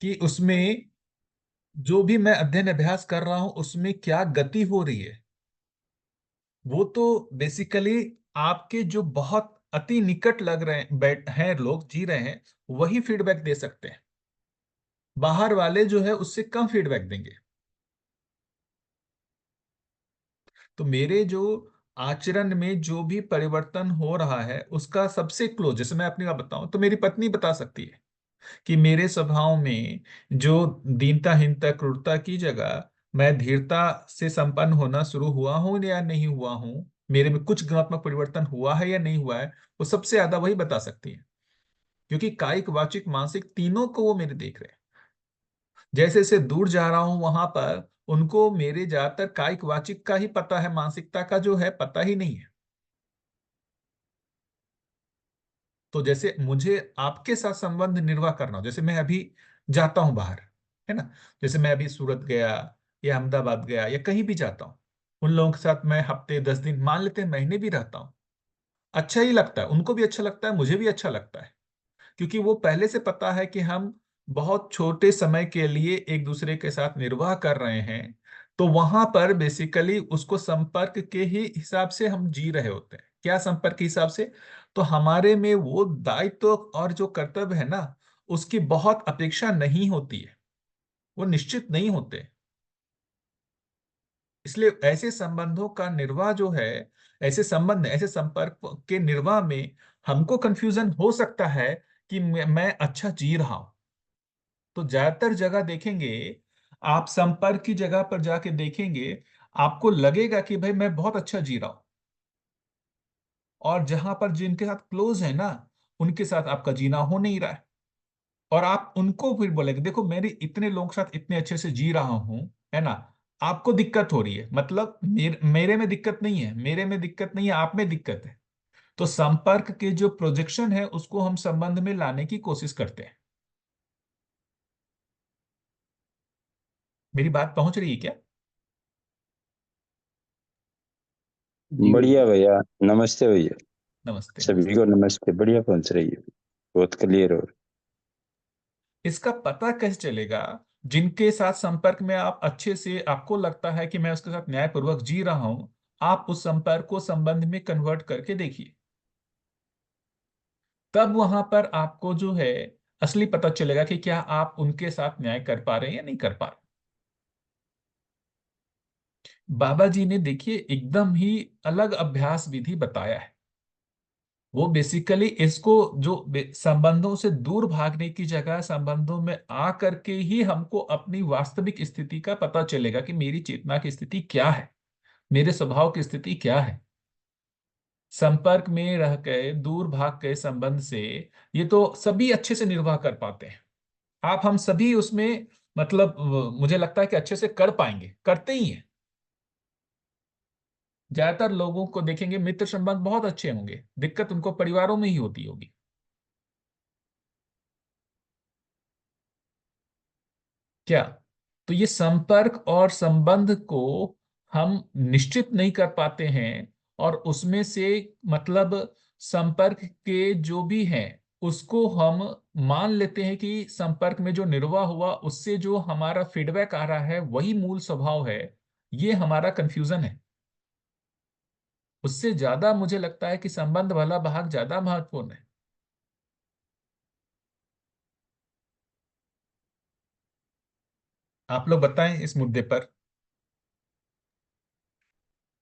कि उसमें जो भी मैं अध्ययन अभ्यास कर रहा हूं उसमें क्या गति हो रही है। वो तो बेसिकली आपके जो बहुत अति निकट लग रहे हैं, बैठ हैं, लोग जी रहे हैं, वही फीडबैक दे सकते हैं। बाहर वाले जो है उससे कम फीडबैक देंगे। तो मेरे जो आचरण में जो भी परिवर्तन हो रहा है उसका सबसे क्लोज, जैसे मैं अपनी बात बताऊं तो मेरी पत्नी बता सकती है कि मेरे स्वभाव में जो दीनता हीनता क्रूरता की जगह मैं धीरता से संपन्न होना शुरू हुआ हूं या नहीं हुआ हूं, मेरे में कुछ गुणात्मक परिवर्तन हुआ है या नहीं हुआ है, वो सबसे ज्यादा वही बता सकती है। क्योंकि कायिक वाचिक मानसिक तीनों को वो मेरे देख रहे हैं। जैसे जैसे दूर जा रहा हूं वहां पर उनको मेरे ज्यादातर कायिक वाचिक का ही पता है, मानसिकता का जो है पता ही नहीं है। तो जैसे मुझे आपके साथ संबंध निर्वाह करना हो, जैसे मैं अभी जाता हूं बाहर, है ना, जैसे मैं अभी सूरत गया या अहमदाबाद गया या कहीं भी जाता हूँ, उन लोगों के साथ मैं हफ्ते 10 दिन, मान लेते हैं महीने भी रहता हूँ, अच्छा ही लगता है, उनको भी अच्छा लगता है, मुझे भी अच्छा लगता है। क्योंकि वो पहले से पता है कि हम बहुत छोटे समय के लिए एक दूसरे के साथ निर्वाह कर रहे हैं। तो वहां पर बेसिकली उसको संपर्क के ही हिसाब से हम जी रहे होते हैं। क्या संपर्क के हिसाब से? तो हमारे में वो दायित्व और जो कर्तव्य है ना, उसकी बहुत अपेक्षा नहीं होती है, वो निश्चित नहीं होते। इसलिए ऐसे संबंधों का निर्वाह जो है, ऐसे संबंध, ऐसे संपर्क के निर्वाह में हमको कंफ्यूजन हो सकता है कि मैं अच्छा जी रहा हूं। तो ज्यादातर जगह देखेंगे, आप संपर्क की जगह पर जाके देखेंगे, आपको लगेगा कि भाई मैं बहुत अच्छा जी रहा हूं। और जहां पर जिनके साथ क्लोज है ना, उनके साथ आपका जीना हो नहीं रहा है। और आप उनको फिर बोलेंगे देखो मेरे इतने लोगों के साथ इतने अच्छे से जी रहा हूं, है ना, आपको दिक्कत हो रही है, मतलब मेरे में दिक्कत नहीं है, मेरे में दिक्कत नहीं है, आप में दिक्कत है। तो संपर्क के जो प्रोजेक्शन है उसको हम संबंध में लाने की कोशिश करते हैं। मेरी बात पहुंच रही है क्या? जी बढ़िया भैया। भैया। नमस्ते भैया। नमस्ते सभी नमस्ते। को नमस्ते। बढ़िया पहुंच रही है। बहुत क्लियर हो। इसका पता कैसे चलेगा? जिनके साथ संपर्क में आप अच्छे से, आपको लगता है कि मैं उसके साथ न्यायपूर्वक जी रहा हूं, आप उस संपर्क को संबंध में कन्वर्ट करके देखिए। तब वहां पर आपको जो है असली पता चलेगा कि क्या आप उनके साथ न्याय कर पा रहे हैं या नहीं कर पा रहे। बाबा जी ने देखिए एकदम ही अलग अभ्यास विधि बताया है। वो बेसिकली इसको जो संबंधों से दूर भागने की जगह संबंधों में आ करके ही हमको अपनी वास्तविक स्थिति का पता चलेगा कि मेरी चेतना की स्थिति क्या है, मेरे स्वभाव की स्थिति क्या है। संपर्क में रह के दूर भाग के संबंध से ये तो सभी अच्छे से निर्वाह कर पाते हैं। आप हम सभी उसमें, मतलब मुझे लगता है कि अच्छे से कर पाएंगे, करते ही हैं। ज्यादातर लोगों को देखेंगे मित्र संबंध बहुत अच्छे होंगे, दिक्कत उनको परिवारों में ही होती होगी। क्या? तो ये संपर्क और संबंध को हम निश्चित नहीं कर पाते हैं। और उसमें से, मतलब संपर्क के जो भी हैं उसको हम मान लेते हैं कि संपर्क में जो निर्वाह हुआ उससे जो हमारा फीडबैक आ रहा है वही मूल स्वभाव है। ये हमारा कंफ्यूजन है। उससे ज्यादा मुझे लगता है कि संबंध वाला भाग ज्यादा महत्वपूर्ण है। आप लोग बताएं इस मुद्दे पर।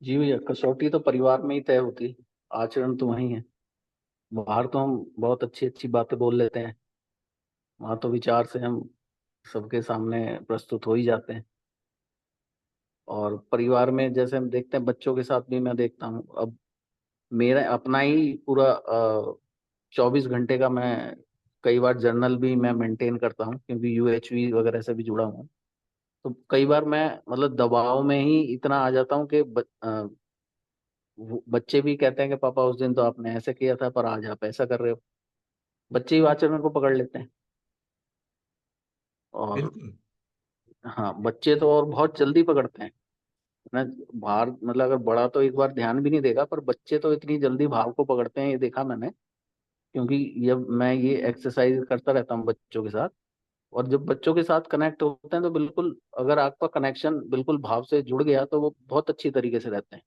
जी भैया, कसौटी तो परिवार में ही तय होती है, आचरण तो वही है। बाहर तो हम बहुत अच्छी अच्छी बातें बोल लेते हैं, वहां तो विचार से हम सबके सामने प्रस्तुत हो ही जाते हैं। और परिवार में जैसे हम देखते हैं, बच्चों के साथ भी मैं देखता हूँ। अब मेरा अपना ही पूरा 24 घंटे का मैं कई बार जर्नल भी मैं मेंटेन करता हूँ, क्योंकि यूएचवी वगैरह से भी जुड़ा हूँ। तो कई बार मैं मतलब दबाव में ही इतना आ जाता हूँ कि बच्चे भी कहते हैं कि पापा उस दिन तो आपने ऐसे किया था, पर आज आप ऐसा कर रहे हो। बच्चे ही आचरण को पकड़ लेते हैं। और बिल्कुल। हाँ, बच्चे तो और बहुत जल्दी पकड़ते हैं ना। बाहर मतलब अगर बड़ा तो एक बार ध्यान भी नहीं देगा, पर बच्चे तो इतनी जल्दी भाव को पकड़ते हैं, ये देखा मैंने। क्योंकि जब मैं ये एक्सरसाइज करता रहता हूँ बच्चों के साथ, और जब बच्चों के साथ कनेक्ट होते हैं तो बिल्कुल, अगर आपका कनेक्शन बिल्कुल भाव से जुड़ गया तो वो बहुत अच्छी तरीके से रहते हैं।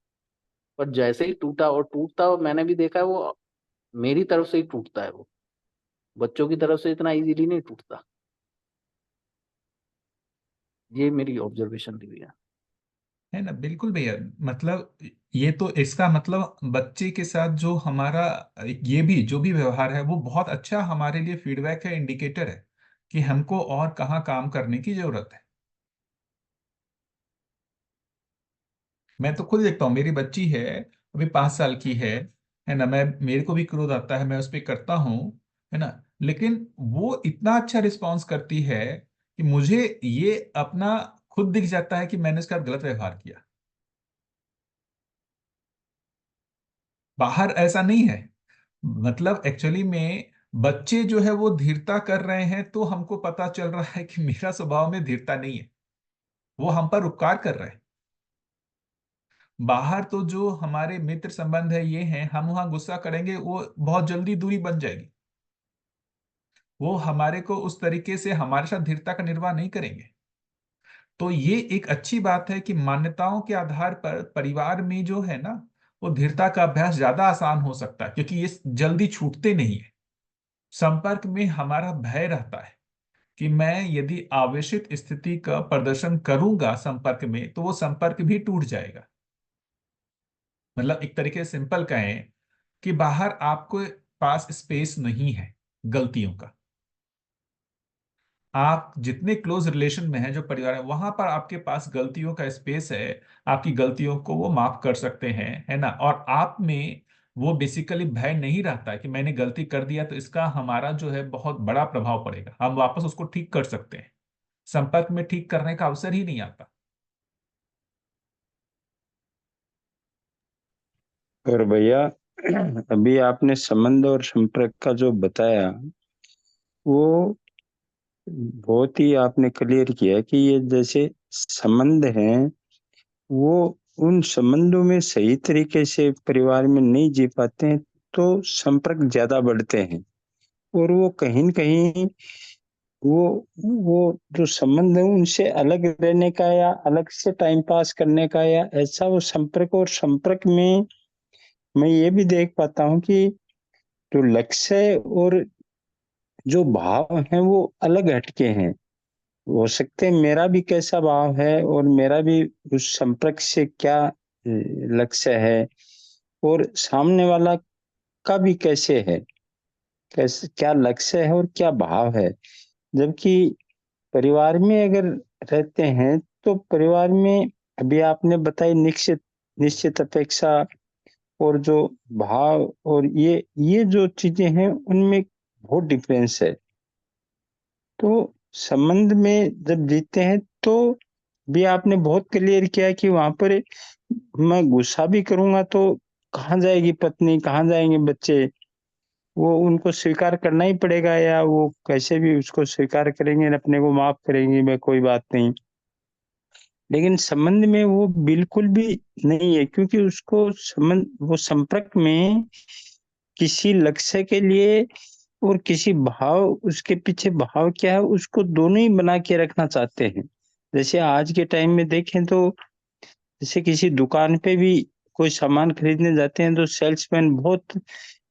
पर जैसे ही टूटा, और टूटता मैंने भी देखा है, वो मेरी तरफ से ही टूटता है, वो बच्चों की तरफ से इतना इजीली नहीं टूटता। ये मेरी ऑब्जर्वेशन रही है। है ना, बिल्कुल भैया। मतलब ये तो इसका मतलब बच्चे के साथ जो हमारा ये भी जो भी व्यवहार है वो बहुत अच्छा हमारे लिए फीडबैक है, इंडिकेटर है कि हमको और कहाँ काम करने की जरूरत है। मैं तो खुद देखता हूँ, मेरी बच्ची है, अभी 5 साल की है ना। मैं मेरे को भी क्रोध आता है, मैं उस पर करता हूँ, है ना। लेकिन वो इतना अच्छा रिस्पॉन्स करती है कि मुझे ये अपना खुद दिख जाता है कि मैंने उसका गलत व्यवहार किया। बाहर ऐसा नहीं है। मतलब एक्चुअली में बच्चे जो है वो धीरता कर रहे हैं तो हमको पता चल रहा है कि मेरा स्वभाव में धीरता नहीं है, वो हम पर उपकार कर रहे हैं। बाहर तो जो हमारे मित्र संबंध है ये हैं, हम वहां गुस्सा करेंगे वो बहुत जल्दी दूरी बन जाएगी। वो हमारे को उस तरीके से हमारे साथ धीरता का निर्वाह नहीं करेंगे। तो ये एक अच्छी बात है कि मान्यताओं के आधार पर परिवार में जो है ना, वो धीरता का अभ्यास ज्यादा आसान हो सकता है, क्योंकि ये जल्दी छूटते नहीं है। संपर्क में हमारा भय रहता है कि मैं यदि आवेशित स्थिति का प्रदर्शन करूंगा संपर्क में तो वो संपर्क भी टूट जाएगा। मतलब एक तरीके से सिंपल कहें कि बाहर आपको पास स्पेस नहीं है गलतियों का। आप जितने क्लोज रिलेशन में हैं, जो परिवार है, वहां पर आपके पास गलतियों का स्पेस है। आपकी गलतियों को वो माफ कर सकते हैं, है ना। और आप में वो बेसिकली भय नहीं रहता है कि मैंने गलती कर दिया तो इसका हमारा जो है बहुत बड़ा प्रभाव पड़ेगा, हम वापस उसको ठीक कर सकते हैं। संपर्क में ठीक करने का अवसर ही नहीं आता। और भैया, अभी आपने संबंध और संपर्क का जो बताया, वो बहुत ही आपने क्लियर किया कि ये जैसे संबंध हैं, वो उन संबंधों में सही तरीके से परिवार में नहीं जी पाते हैं तो संपर्क ज्यादा बढ़ते हैं। और वो कहीं न कहीं वो वो जो संबंध है उनसे अलग रहने का या अलग से टाइम पास करने का या ऐसा वो संपर्क, और संपर्क में मैं ये भी देख पाता हूँ कि जो लक्ष्य है और जो भाव हैं वो अलग हटके हैं। हो सकते हैं मेरा भी कैसा भाव है और मेरा भी उस संपर्क से क्या लक्ष्य है, और सामने वाला का भी कैसे है, कैसे क्या लक्ष्य है और क्या भाव है। जबकि परिवार में अगर रहते हैं तो परिवार में अभी आपने बताई निश्चित निश्चित अपेक्षा और जो भाव, और ये जो चीजें हैं उनमें बहुत डिफरेंस है। तो संबंध में जब जीते हैं तो भी आपने बहुत क्लियर किया कि वहां पर मैं गुस्सा भी करूंगा तो कहाँ जाएगी पत्नी, कहाँ जाएंगे बच्चे, वो उनको स्वीकार करना ही पड़ेगा, या वो कैसे भी उसको स्वीकार करेंगे, अपने को माफ करेंगे, मैं कोई बात नहीं। लेकिन संबंध में वो बिल्कुल भी नहीं है, क्योंकि उसको संबंध, वो संपर्क में किसी लक्ष्य के लिए और किसी भाव, उसके पीछे भाव क्या है उसको दोनों ही बना के रखना चाहते हैं। जैसे आज के टाइम में देखें तो जैसे किसी दुकान पे भी कोई सामान खरीदने जाते हैं तो सेल्समैन बहुत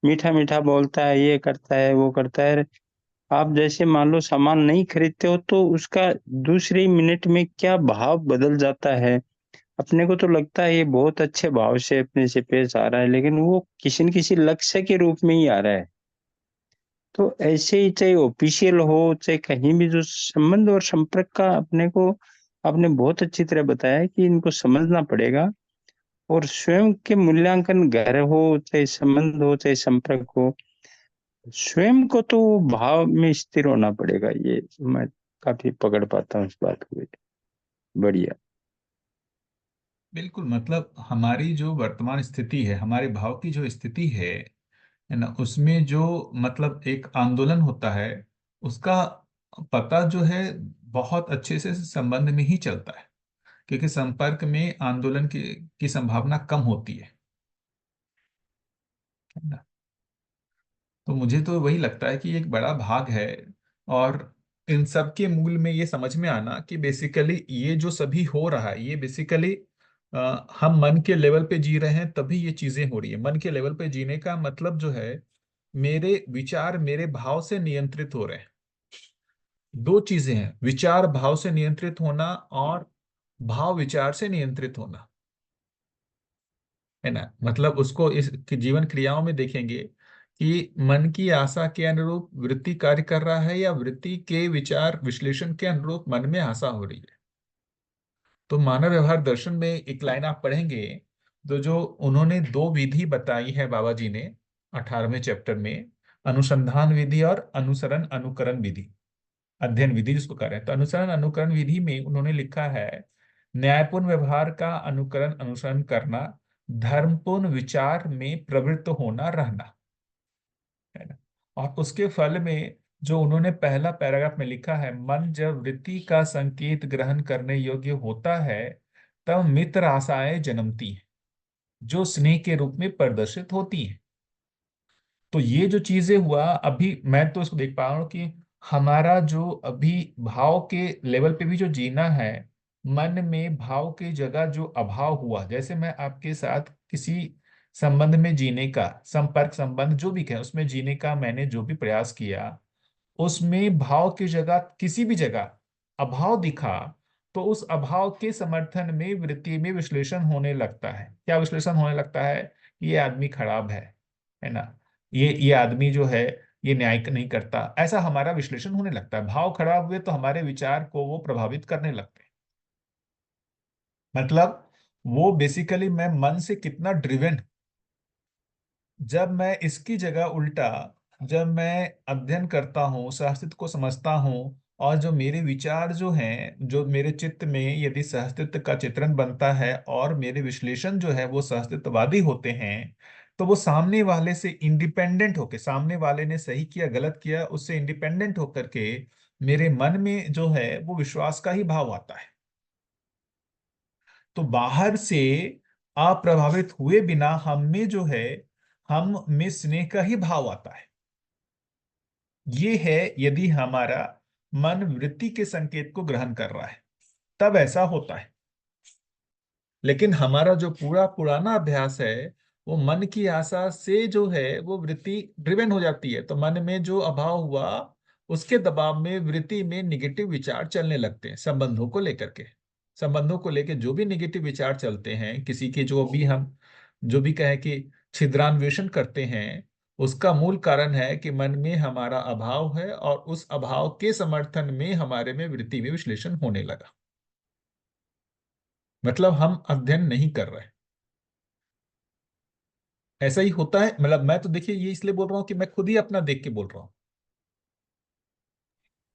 मीठा मीठा बोलता है, ये करता है वो करता है। आप जैसे मान लो सामान नहीं खरीदते हो तो उसका दूसरे ही मिनट में क्या भाव बदल जाता है। अपने को तो लगता है ये बहुत अच्छे भाव से अपने से पेश आ रहा है, लेकिन वो किसी न किसी लक्ष्य के रूप में ही आ रहा है। तो ऐसे ही चाहे ऑफिशियल हो चाहे कहीं भी, जो संबंध और संपर्क का अपने को आपने बहुत अच्छी तरह बताया है कि इनको समझना पड़ेगा। और स्वयं के मूल्यांकन, घर हो चाहे संबंध हो चाहे संपर्क हो, स्वयं को तो भाव में स्थिर होना पड़ेगा। ये मैं काफी पकड़ पाता हूँ इस बात को। बढ़िया। बिल्कुल, मतलब हमारी जो वर्तमान स्थिति है, हमारे भाव की जो स्थिति है ना, उसमें जो मतलब एक आंदोलन होता है, उसका पता जो है बहुत अच्छे से संबंध में ही चलता है। क्योंकि संपर्क में आंदोलन की संभावना कम होती है ना। तो मुझे तो वही लगता है कि एक बड़ा भाग है। और इन सब के मूल में ये समझ में आना कि बेसिकली ये जो सभी हो रहा है, ये बेसिकली हम मन के लेवल पे जी रहे हैं, तभी ये चीजें हो रही है। मन के लेवल पे जीने का मतलब जो है, मेरे विचार मेरे भाव से नियंत्रित हो रहे हैं। दो चीजें हैं, विचार भाव से नियंत्रित होना और भाव विचार से नियंत्रित होना, है ना। मतलब उसको इस जीवन क्रियाओं में देखेंगे कि मन की आशा के अनुरूप वृत्ति कार्य कर रहा है, या वृत्ति के विचार विश्लेषण के अनुरूप मन में आशा हो रही है। तो मानव व्यवहार दर्शन में एक लाइन आप पढ़ेंगे, तो जो उन्होंने दो विधि बताई है बाबा जी ने 18वें चैप्टर में, अनुसंधान विधि और अनुसरण अनुकरण विधि, अध्ययन विधि जिसको कह रहे हैं। तो अनुसरण अनुकरण विधि में उन्होंने लिखा है, न्यायपूर्ण व्यवहार का अनुकरण अनुसरण करना, धर्मपूर्ण विचार में प्रवृत्त होना रहना, है ना। और उसके फल में जो उन्होंने पहला पैराग्राफ में लिखा है, मन जब वृत्ति का संकेत ग्रहण करने योग्य होता है, तब मित्र आशाएं जन्मती हैं, जो स्नेह के रूप में प्रदर्शित होती हैं। तो ये जो चीजें हुआ, अभी मैं तो इसको देख पा रहा हूँ कि हमारा जो अभी भाव के लेवल पे भी जो जीना है, मन में भाव की जगह जो अभाव हुआ, जैसे मैं आपके साथ किसी संबंध में जीने का, संपर्क संबंध जो भी कहें, उसमें जीने का मैंने जो भी प्रयास किया, उसमें भाव की जगह किसी भी जगह अभाव दिखा, तो उस अभाव के समर्थन में वृत्ति में विश्लेषण होने लगता है। क्या विश्लेषण होने लगता है? ये आदमी खराब है ना, ये आदमी जो है ये न्याय नहीं करता, ऐसा हमारा विश्लेषण होने लगता है। भाव खराब हुए तो हमारे विचार को वो प्रभावित करने लगते हैं। मतलब वो बेसिकली मैं मन से कितना ड्रिवेन, जब मैं इसकी जगह उल्टा, जब मैं अध्ययन करता हूँ, सहअस्तित्व को समझता हूँ, और जो मेरे विचार जो हैं, जो मेरे चित्त में यदि सहअस्तित्व का चित्रण बनता है और मेरे विश्लेषण जो है वो सहअस्तित्ववादी होते हैं, तो वो सामने वाले से इंडिपेंडेंट होके, सामने वाले ने सही किया गलत किया उससे इंडिपेंडेंट होकर के मेरे मन में जो है वो विश्वास का ही भाव आता है। तो बाहर से अप्रभावित हुए बिना हम में जो है, हम में स्नेह का ही भाव आता है। ये है यदि हमारा मन वृत्ति के संकेत को ग्रहण कर रहा है, तब ऐसा होता है। लेकिन हमारा जो पूरा पुराना अभ्यास है, वो मन की आशा से जो है वो वृत्ति ड्रिवेन हो जाती है। तो मन में जो अभाव हुआ, उसके दबाव में वृत्ति में निगेटिव विचार चलने लगते हैं, संबंधों को लेकर के। संबंधों को लेकर जो भी निगेटिव विचार चलते हैं, किसी के जो भी हम जो भी कहें कि छिद्रान्वेषण करते हैं, उसका मूल कारण है कि मन में हमारा अभाव है, और उस अभाव के समर्थन में हमारे में वृत्ति में विश्लेषण होने लगा। मतलब हम अध्ययन नहीं कर रहे। ऐसा ही होता है। मतलब मैं तो देखिए ये इसलिए बोल रहा हूँ कि मैं खुद ही अपना देख के बोल रहा हूँ।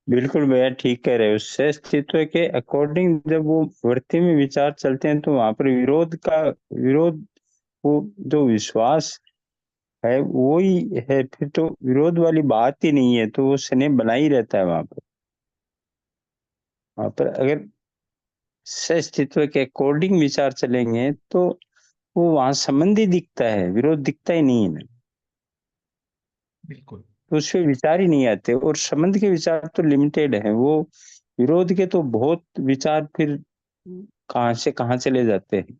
बिल्कुल भैया ठीक कह रहे हो। अस्तित्व के अकॉर्डिंग जब वो वृत्ति में विचार चलते हैं तो वहां पर विरोध, वो जो विश्वास है वो ही है, फिर तो विरोध वाली बात ही नहीं है, तो वो स्नेह बना ही रहता है वहां पर। वहां पर अगर अस्तित्व के अकॉर्डिंग विचार चलेंगे तो वो वहां संबंध ही दिखता है, विरोध दिखता ही नहीं है, बिल्कुल। तो उसपे विचार ही नहीं आते। और संबंध के विचार तो लिमिटेड है, वो विरोध के तो बहुत विचार फिर कहाँ से कहाँ चले जाते हैं।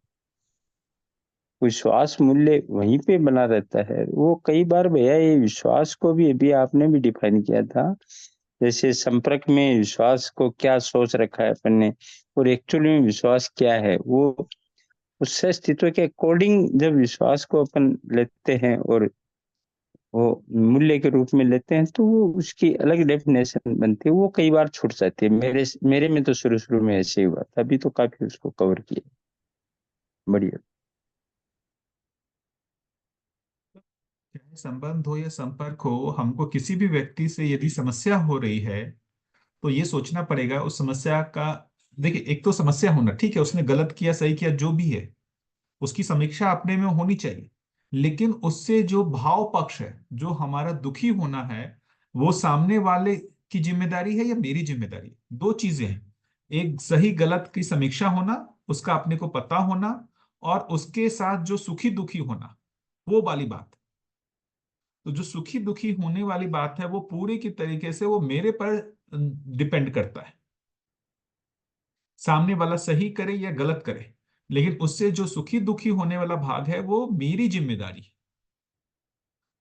विश्वास मूल्य वहीं पे बना रहता है। वो कई बार भैया ये विश्वास को भी अभी आपने भी डिफाइन किया था, जैसे संपर्क में विश्वास को क्या सोच रखा है अपन ने, और एक्चुअली में विश्वास क्या है। वो उससे अस्तित्व के अकॉर्डिंग जब विश्वास को अपन लेते हैं और वो मूल्य के रूप में लेते हैं, तो वो उसकी अलग डेफिनेशन बनती है, वो कई बार छूट जाती है। मेरे में तो शुरू शुरू में ऐसे ही हुआ था, अभी तो काफी उसको कवर किया। बढ़िया। चाहे संबंध हो या संपर्क हो, हमको किसी भी व्यक्ति से यदि समस्या हो रही है, तो ये सोचना पड़ेगा उस समस्या का। देखिए, एक तो समस्या होना ठीक है, उसने गलत किया सही किया जो भी है, उसकी समीक्षा अपने में होनी चाहिए। लेकिन उससे जो भाव पक्ष है, जो हमारा दुखी होना है, वो सामने वाले की जिम्मेदारी है या मेरी जिम्मेदारी है? दो चीजें हैं। एक सही गलत की समीक्षा होना, उसका अपने को पता होना, और उसके साथ जो सुखी दुखी होना, वो वाली बात। तो जो सुखी दुखी होने वाली बात है वो पूरी की तरीके से वो मेरे पर डिपेंड करता है, सामने वाला सही करे या गलत करे, लेकिन उससे जो सुखी दुखी होने वाला भाग है वो मेरी जिम्मेदारी है।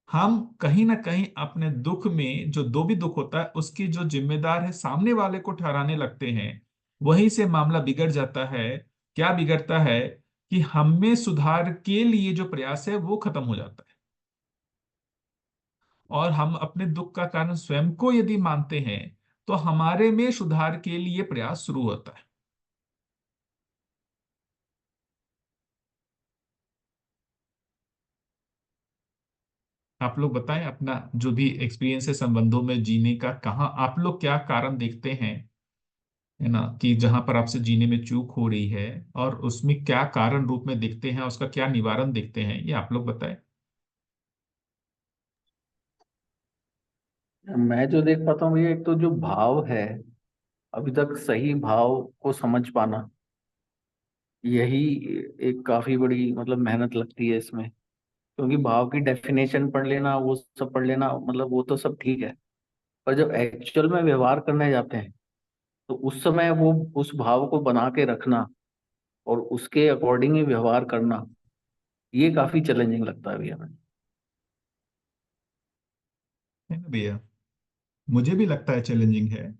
हम कहीं ना कहीं अपने दुख में, जो भी दुख होता है उसकी जो जिम्मेदार है सामने वाले को ठहराने लगते हैं। वहीं से मामला बिगड़ जाता है। क्या बिगड़ता है कि हम में सुधार के लिए जो प्रयास है वो खत्म हो जाता है, और हम अपने दुख का कारण स्वयं को यदि मानते हैं तो हमारे में सुधार के लिए प्रयास शुरू होता है। आप लोग बताएं अपना जो भी एक्सपीरियंस है संबंधों में जीने का, कहाँ आप लोग क्या कारण देखते हैं, है ना, कि जहां पर आपसे जीने में चूक हो रही है, और उसमें क्या कारण रूप में देखते हैं, उसका क्या निवारण देखते हैं, ये आप लोग बताएं। मैं जो देख पाता हूँ भैया, एक तो जो भाव है, अभी तक सही भाव को समझ पाना, यही एक काफी बड़ी मतलब मेहनत लगती है इसमें। क्योंकि भाव की डेफिनेशन पढ़ लेना, वो सब पढ़ लेना, मतलब वो तो सब ठीक है, पर जब एक्चुअल में व्यवहार करने जाते हैं तो उस समय वो उस भाव को बना के रखना और उसके अकॉर्डिंग ही व्यवहार करना, ये काफी चैलेंजिंग लगता है भैया हमें। है ना भैया, मुझे भी लगता है चैलेंजिंग है।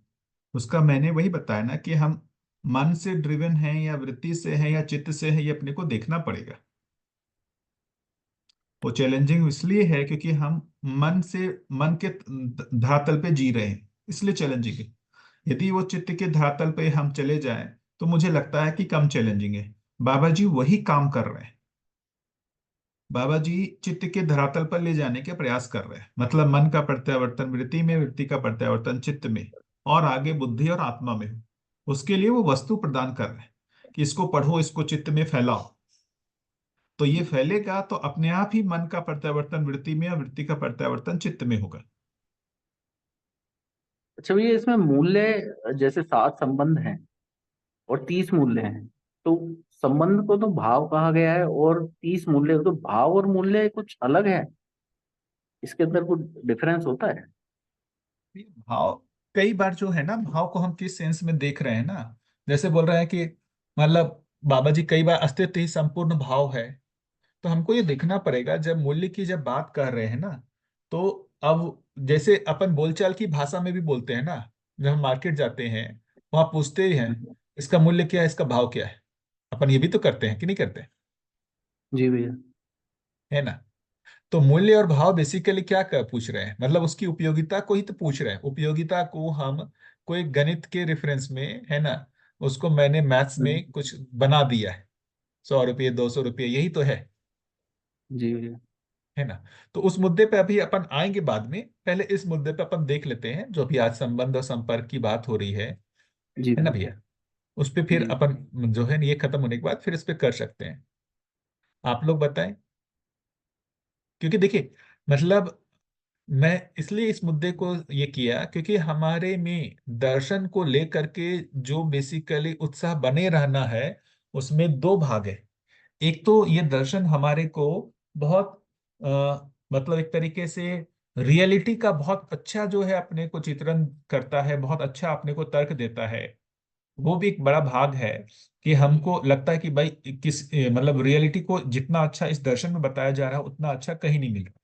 उसका मैंने वही बताया ना कि हम मन से ड्रिवन हैं या वृत्ति से हैं या चित्त से हैं, ये अपने को देखना पड़ेगा। वो चैलेंजिंग इसलिए है क्योंकि हम मन से, मन के धरातल पे जी रहे हैं, इसलिए चैलेंजिंग है। यदि वो चित्त के धरातल पे हम चले जाएं तो मुझे लगता है कि कम चैलेंजिंग है। बाबा जी वही काम कर रहे हैं। बाबा जी चित्त के धरातल पर ले जाने के प्रयास कर रहे हैं, मतलब मन का प्रत्यावर्तन वृत्ति में, वृत्ति का प्रत्यावर्तन चित्त में, और आगे बुद्धि और आत्मा में हो। उसके लिए वो वस्तु प्रदान कर रहे हैं कि इसको पढ़ो, इसको चित्त में फैलाओ। तो ये फैलेगा तो अपने आप ही मन का प्रत्यावर्तन वृत्ति में और वृत्ति का प्रत्यावर्तन चित्त में होगा। अच्छा भैया, इसमें मूल्य जैसे 7 संबंध हैं और 30 मूल्य हैं, तो संबंध को तो भाव कहा गया है और 30 मूल्य, तो भाव और मूल्य कुछ अलग है, इसके अंदर कुछ डिफरेंस होता है? भाव, कई बार जो है ना, भाव को हम किस सेंस में देख रहे हैं ना, जैसे बोल रहे हैं कि मतलब बाबा जी कई बार अस्तित्व ही संपूर्ण भाव है। तो हमको ये देखना पड़ेगा, जब मूल्य की जब बात कर रहे हैं ना, तो अब जैसे अपन बोलचाल की भाषा में भी बोलते हैं ना, जब हम मार्केट जाते हैं वहां पूछते ही हैं इसका मूल्य क्या है, इसका भाव क्या है। अपन ये भी तो करते हैं कि नहीं करते, जी भैया। है ना। तो मूल्य और भाव बेसिकली क्या कर पूछ रहे हैं, मतलब उसकी उपयोगिता को ही तो पूछ रहे हैं। उपयोगिता को हम कोई गणित के रेफरेंस में, है ना, उसको मैंने मैथ्स में कुछ बना दिया है, 100 रुपये 200 रुपये, यही तो है। जी भैया। है ना। तो उस मुद्दे पे अभी अपन आएंगे बाद में, पहले इस मुद्दे पे अपन देख लेते हैं जो भी आज संबंध और संपर्क की बात हो रही जी है ना भैया। भैया। उस पे फिर जी। अपन जो है ये खत्म होने के बाद फिर इस पे कर सकते हैं। आप लोग बताएं, क्योंकि देखिए, मतलब मैं इसलिए इस मुद्दे को ये किया क्योंकि हमारे में दर्शन को लेकर के जो बेसिकली उत्साह बने रहना है, उसमें दो भाग है। एक तो ये दर्शन हमारे को बहुत मतलब एक तरीके से रियलिटी का बहुत अच्छा जो है अपने को चित्रण करता है, बहुत अच्छा अपने को तर्क देता है। वो भी एक बड़ा भाग है कि हमको लगता है कि भाई मतलब रियलिटी को जितना अच्छा इस दर्शन में बताया जा रहा है उतना अच्छा कहीं नहीं मिल रहा।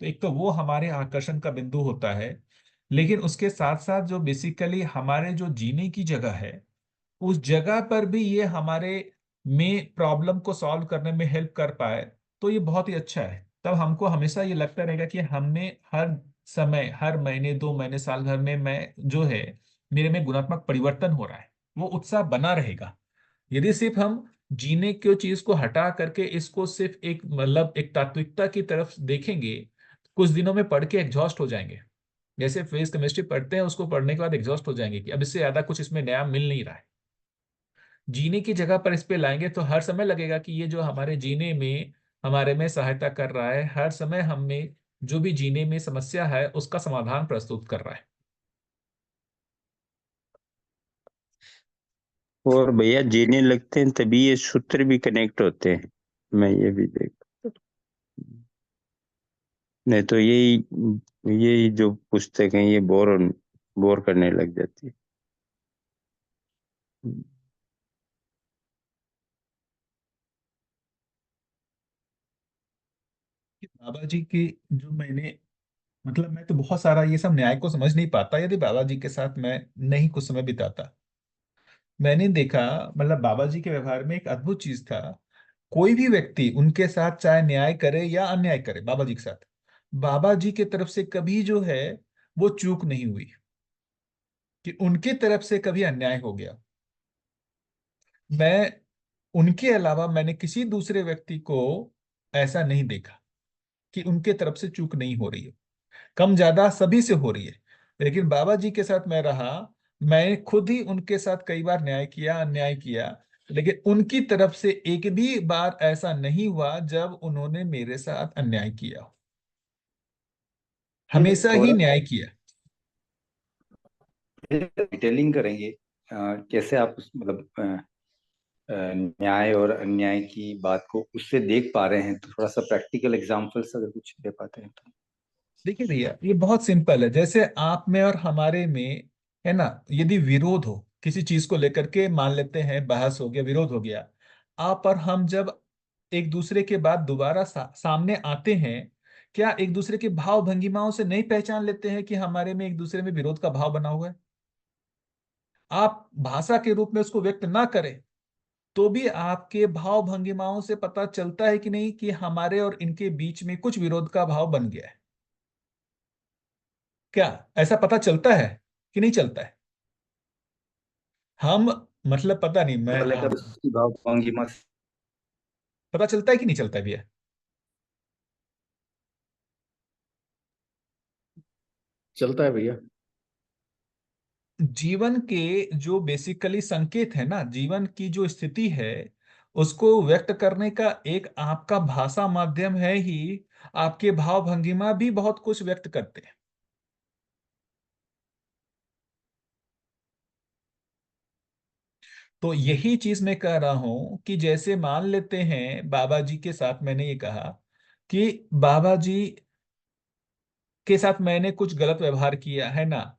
तो एक तो वो हमारे आकर्षण का बिंदु होता है। लेकिन उसके साथ साथ जो बेसिकली हमारे जो जीने की जगह है, उस जगह पर भी ये हमारे में प्रॉब्लम को सॉल्व करने में हेल्प कर पाए, तो ये बहुत ही अच्छा है। तब हमको हमेशा ये लगता रहेगा कि हमने हर समय, हर महीने 2 महीने साल भर में मैं जो है मेरे में गुणात्मक परिवर्तन हो रहा है, वो उत्साह बना रहेगा। यदि सिर्फ हम जीने की चीज को हटा करके इसको सिर्फ एक मतलब एक तात्विकता की तरफ देखेंगे, कुछ दिनों में पढ़ के एग्जॉस्ट हो जाएंगे। जैसे फिजिक्स केमिस्ट्री पढ़ते हैं, उसको पढ़ने के बाद एग्जॉस्ट हो जाएंगे कि अब इससे ज्यादा कुछ इसमें नया मिल नहीं रहा है। जीने की जगह पर इस पे लाएंगे तो हर समय लगेगा कि ये जो हमारे जीने में हमारे में सहायता कर रहा है, हर समय हमें जो भी जीने में समस्या है उसका समाधान प्रस्तुत कर रहा है। और भैया जीने लगते हैं तभी ये सूत्र भी कनेक्ट होते हैं, मैं ये भी देख। नहीं तो यही जो पुस्तक है ये बोर करने लग जाती है। बाबा जी की जो मैंने, मतलब मैं तो बहुत सारा ये सब न्याय को समझ नहीं पाता यदि बाबा जी के साथ मैं नहीं कुछ समय बिताता। मैंने देखा, मतलब बाबा जी के व्यवहार में एक अद्भुत चीज था। कोई भी व्यक्ति उनके साथ चाहे न्याय करे या अन्याय करे बाबा जी के साथ, बाबा जी के तरफ से कभी जो है वो चूक नहीं हुई कि उनके तरफ से कभी अन्याय हो गया। मैं उनके अलावा मैंने किसी दूसरे व्यक्ति को ऐसा नहीं देखा कि उनके तरफ से चूक नहीं हो रही है। कम ज्यादा सभी से हो रही है, लेकिन बाबा जी के साथ मैं रहा, मैं खुद ही उनके साथ कई बार न्याय किया, अन्याय किया, लेकिन उनकी तरफ से एक भी बार ऐसा नहीं हुआ जब उन्होंने मेरे साथ अन्याय किया। ये हमेशा ही थोड़ा न्याय किया। डिटेलिंग करेंगे कैसे आप मतलब न्याय और अन्याय की बात को उससे देख पा रहे हैं, तो थोड़ा सा प्रैक्टिकल एग्जांपल्स अगर कुछ दे पाते हैं तो। देखिए भैया, ये बहुत सिंपल है। जैसे आप में और हमारे में, है ना, यदि विरोध हो किसी चीज को लेकर के, मान लेते हैं बहस हो गया, विरोध हो गया, आप और हम जब एक दूसरे के बाद दोबारा सामने आते हैं, क्या एक दूसरे के भाव भंगिमाओं से नहीं पहचान लेते हैं कि हमारे में एक दूसरे में विरोध का भाव बना हुआ है? आप भाषा के रूप में उसको व्यक्त ना करें तो भी आपके भाव भंगिमाओं से पता चलता है कि नहीं कि हमारे और इनके बीच में कुछ विरोध का भाव बन गया है। क्या ऐसा पता चलता है कि नहीं चलता है? हम, मतलब पता नहीं, मैं को लेकर उसकी भाव भंगिमा पता चलता है कि नहीं चलता है भैया? चलता है भैया। जीवन के जो बेसिकली संकेत है ना, जीवन की जो स्थिति है, उसको व्यक्त करने का एक आपका भाषा माध्यम है ही। आपके भाव भंगिमा भी बहुत कुछ व्यक्त करते हैं। तो यही चीज मैं कह रहा हूं कि जैसे मान लेते हैं बाबा जी के साथ मैंने ये कहा कि बाबा जी के साथ मैंने कुछ गलत व्यवहार किया है ना,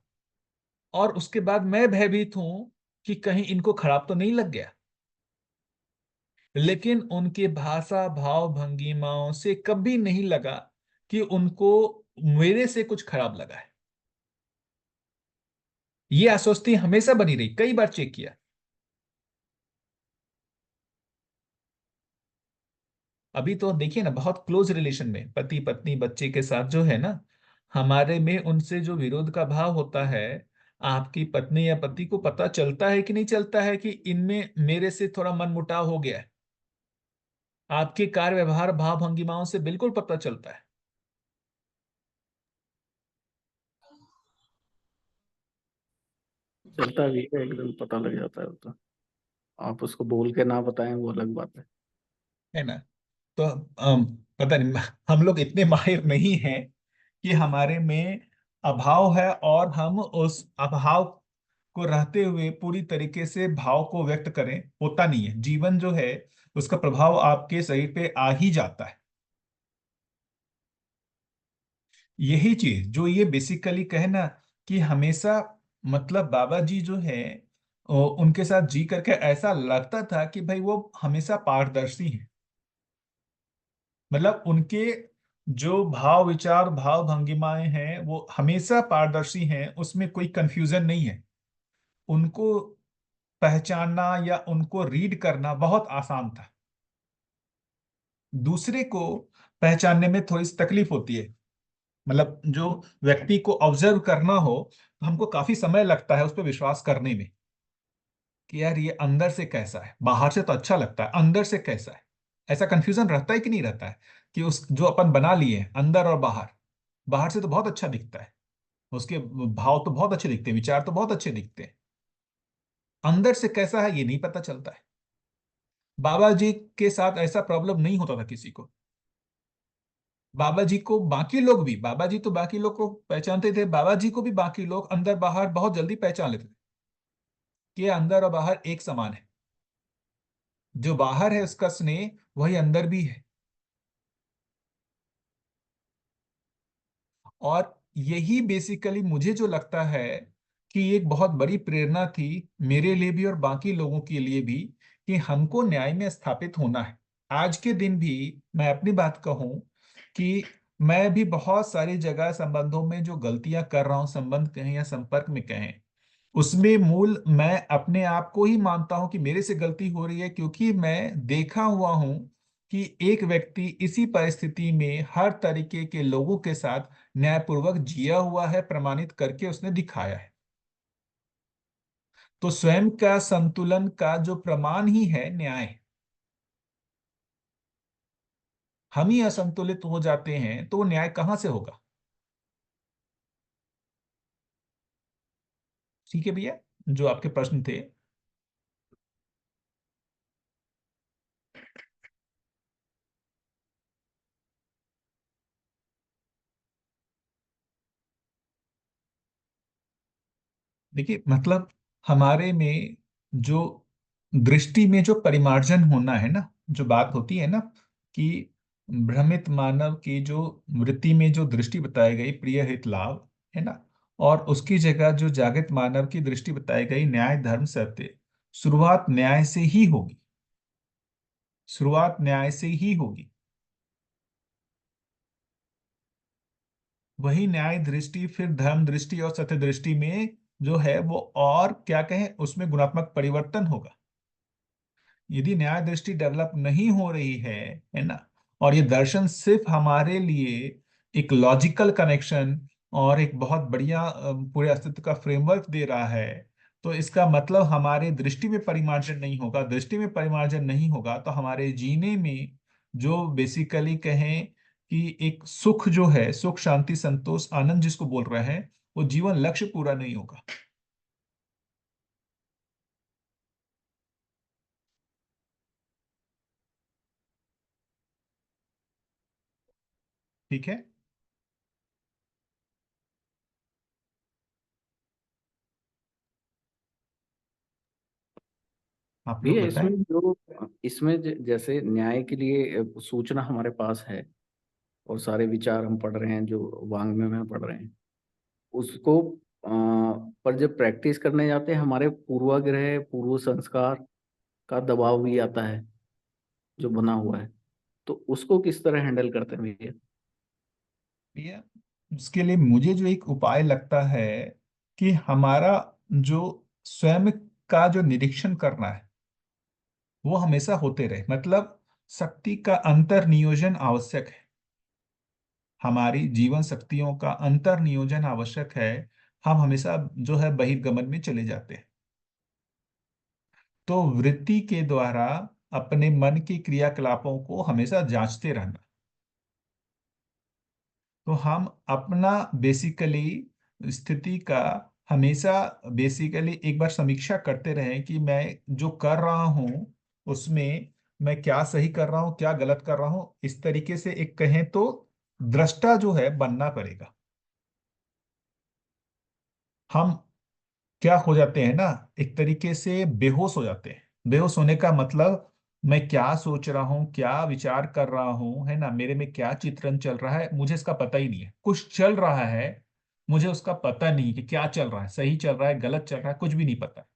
और उसके बाद मैं भयभीत हूं कि कहीं इनको खराब तो नहीं लग गया, लेकिन उनके भाषा भाव भंगिमाओं से कभी नहीं लगा कि उनको मेरे से कुछ खराब लगा है। ये आश्वस्ति हमेशा बनी रही, कई बार चेक किया। अभी तो देखिए ना, बहुत क्लोज रिलेशन में पति पत्नी बच्चे के साथ जो है ना, हमारे में उनसे जो विरोध का भाव होता है, आपकी पत्नी या पति को पता चलता है कि नहीं चलता है कि इनमें मेरे से थोड़ा मनमुटाव हो गया है? आपके कार्य व्यवहार भाव भंगिमाओं से बिल्कुल पता चलता है। चलता भी है, एकदम पता लग जाता है वो तो। आप उसको बोल के ना बताएं वो अलग बात है। है ना? तो पता नहीं, हम लोग इतने माहिर नहीं हैं कि हमारे में अभाव है और हम उस अभाव को रहते हुए पूरी तरीके से भाव को व्यक्त करें। होता नहीं है। जीवन जो है उसका प्रभाव आपके शरीर पे आ ही जाता है। यही चीज जो ये बेसिकली कहे ना कि हमेशा, मतलब बाबा जी जो है, उनके साथ जी करके ऐसा लगता था कि भाई वो हमेशा पारदर्शी हैं। मतलब उनके जो भाव विचार भाव भंगिमाएं हैं वो हमेशा पारदर्शी हैं, उसमें कोई कंफ्यूजन नहीं है। उनको पहचानना या उनको रीड करना बहुत आसान था। दूसरे को पहचानने में थोड़ी सी तकलीफ होती है। मतलब जो व्यक्ति को ऑब्जर्व करना हो तो हमको काफी समय लगता है उस पर विश्वास करने में कि यार ये अंदर से कैसा है, बाहर से तो अच्छा लगता है, अंदर से कैसा है। ऐसा कंफ्यूजन रहता है कि नहीं रहता है कि उस जो अपन बना लिए हैं अंदर और बाहर, बाहर से तो बहुत अच्छा दिखता है, उसके भाव तो बहुत अच्छे दिखते हैं, विचार तो बहुत अच्छे दिखते हैं, अंदर से कैसा है ये नहीं पता चलता है। बाबा जी के साथ ऐसा प्रॉब्लम नहीं होता था किसी को। बाबा जी को बाकी लोग भी, बाबा जी तो बाकी लोग को पहचानते थे, बाबा जी को भी बाकी लोग अंदर बाहर बहुत जल्दी पहचान लेते थे कि ये अंदर और बाहर एक समान है। जो बाहर है उसका स्नेह वही अंदर भी है। और यही बेसिकली मुझे जो लगता है कि एक बहुत बड़ी प्रेरणा थी मेरे लिए भी और बाकी लोगों के लिए भी, कि हमको न्याय में स्थापित होना है। आज के दिन भी मैं अपनी बात कहूं कि मैं भी बहुत सारी जगह संबंधों में जो गलतियां कर रहा हूं, संबंध कहें या संपर्क में कहें, उसमें मूल मैं अपने आप को ही मानता हूं कि मेरे से गलती हो रही है, क्योंकि मैं देखा हुआ हूं कि एक व्यक्ति इसी परिस्थिति में हर तरीके के लोगों के साथ न्यायपूर्वक जिया हुआ है, प्रमाणित करके उसने दिखाया है। तो स्वयं का संतुलन का जो प्रमाण ही है न्याय। हम ही असंतुलित हो जाते हैं तो वो न्याय कहां से होगा? ठीक है भैया, जो आपके प्रश्न थे। देखिए मतलब हमारे में जो दृष्टि में जो परिमार्जन होना है ना, जो बात होती है ना कि भ्रमित मानव की जो वृत्ति में जो दृष्टि बताई गई प्रिय हित लाभ, है ना, और उसकी जगह जो जागृत मानव की दृष्टि बताई गई न्याय धर्म सत्य, शुरुआत न्याय से ही होगी। शुरुआत न्याय से ही होगी। वही न्याय दृष्टि फिर धर्म दृष्टि और सत्य दृष्टि में जो है वो और क्या कहें उसमें गुणात्मक परिवर्तन होगा। यदि न्याय दृष्टि डेवलप नहीं हो रही है ना, और ये दर्शन सिर्फ हमारे लिए एक लॉजिकल कनेक्शन और एक बहुत बढ़िया पूरे अस्तित्व का फ्रेमवर्क दे रहा है, तो इसका मतलब हमारे दृष्टि में परिमार्जन नहीं होगा। दृष्टि में परिमार्जन नहीं होगा तो हमारे जीने में जो बेसिकली कहें कि एक सुख जो है, सुख शांति संतोष आनंद जिसको बोल रहे हैं, वो जीवन लक्ष्य पूरा नहीं होगा। ठीक है, आप लोग भैया बताएं। इसमें जो इसमें जैसे न्याय के लिए सूचना हमारे पास है और सारे विचार हम पढ़ रहे हैं जो वांग्मय में पढ़ रहे हैं उसको, पर जब प्रैक्टिस करने जाते हैं हमारे पूर्वाग्रह पूर्व संस्कार का दबाव भी आता है जो बना हुआ है, तो उसको किस तरह हैंडल करते हैं भैया? भैया उसके लिए मुझे जो एक उपाय लगता है कि हमारा जो स्वयं का जो निरीक्षण करना है वो हमेशा होते रहे। मतलब शक्ति का अंतर नियोजन आवश्यक है। हमारी जीवन शक्तियों का अंतर नियोजन आवश्यक है। हम हमेशा जो है बहिर्गमन में चले जाते हैं। तो वृत्ति के द्वारा अपने मन की क्रियाकलापों को हमेशा जांचते रहना। तो हम अपना बेसिकली स्थिति का हमेशा बेसिकली एक बार समीक्षा करते रहें कि मैं जो कर रहा हूं उसमें मैं क्या सही कर रहा हूं, क्या गलत कर रहा हूं। इस तरीके से एक कहें तो दृष्टा जो है बनना पड़ेगा। हम क्या हो जाते हैं ना, एक तरीके से बेहोश हो जाते हैं। बेहोश होने का मतलब मैं क्या सोच रहा हूँ, क्या विचार कर रहा हूँ, है ना, मेरे में क्या चित्रण चल रहा है, मुझे इसका पता ही नहीं है। कुछ चल रहा है, मुझे उसका पता नहीं कि क्या चल रहा है, सही चल रहा है गलत चल रहा है, कुछ भी नहीं पता।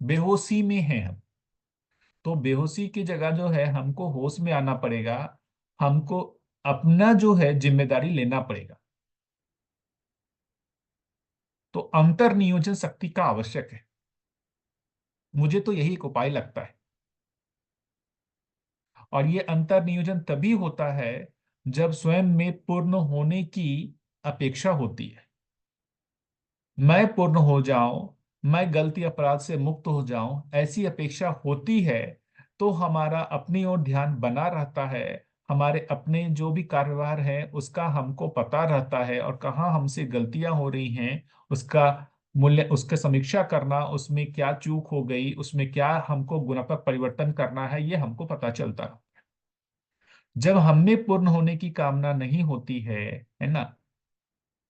बेहोशी में है हम। तो बेहोशी की जगह जो है हमको होश में आना पड़ेगा। हमको अपना जो है जिम्मेदारी लेना पड़ेगा। तो अंतर नियोजन शक्ति का आवश्यक है। मुझे तो यही एक उपाय लगता है। और ये अंतर नियोजन तभी होता है जब स्वयं में पूर्ण होने की अपेक्षा होती है। मैं पूर्ण हो जाऊं, मैं गलती अपराध से मुक्त हो जाऊं, ऐसी अपेक्षा होती है। तो हमारा अपनी ओर ध्यान बना रहता है। हमारे अपने जो भी कार्यभार है उसका हमको पता रहता है, और कहाँ हमसे गलतियां हो रही हैं उसका मूल्य, उसका समीक्षा करना, उसमें क्या चूक हो गई, उसमें क्या हमको गुणात्मक परिवर्तन करना है, ये हमको पता चलता है। जब हमें पूर्ण होने की कामना नहीं होती है ना,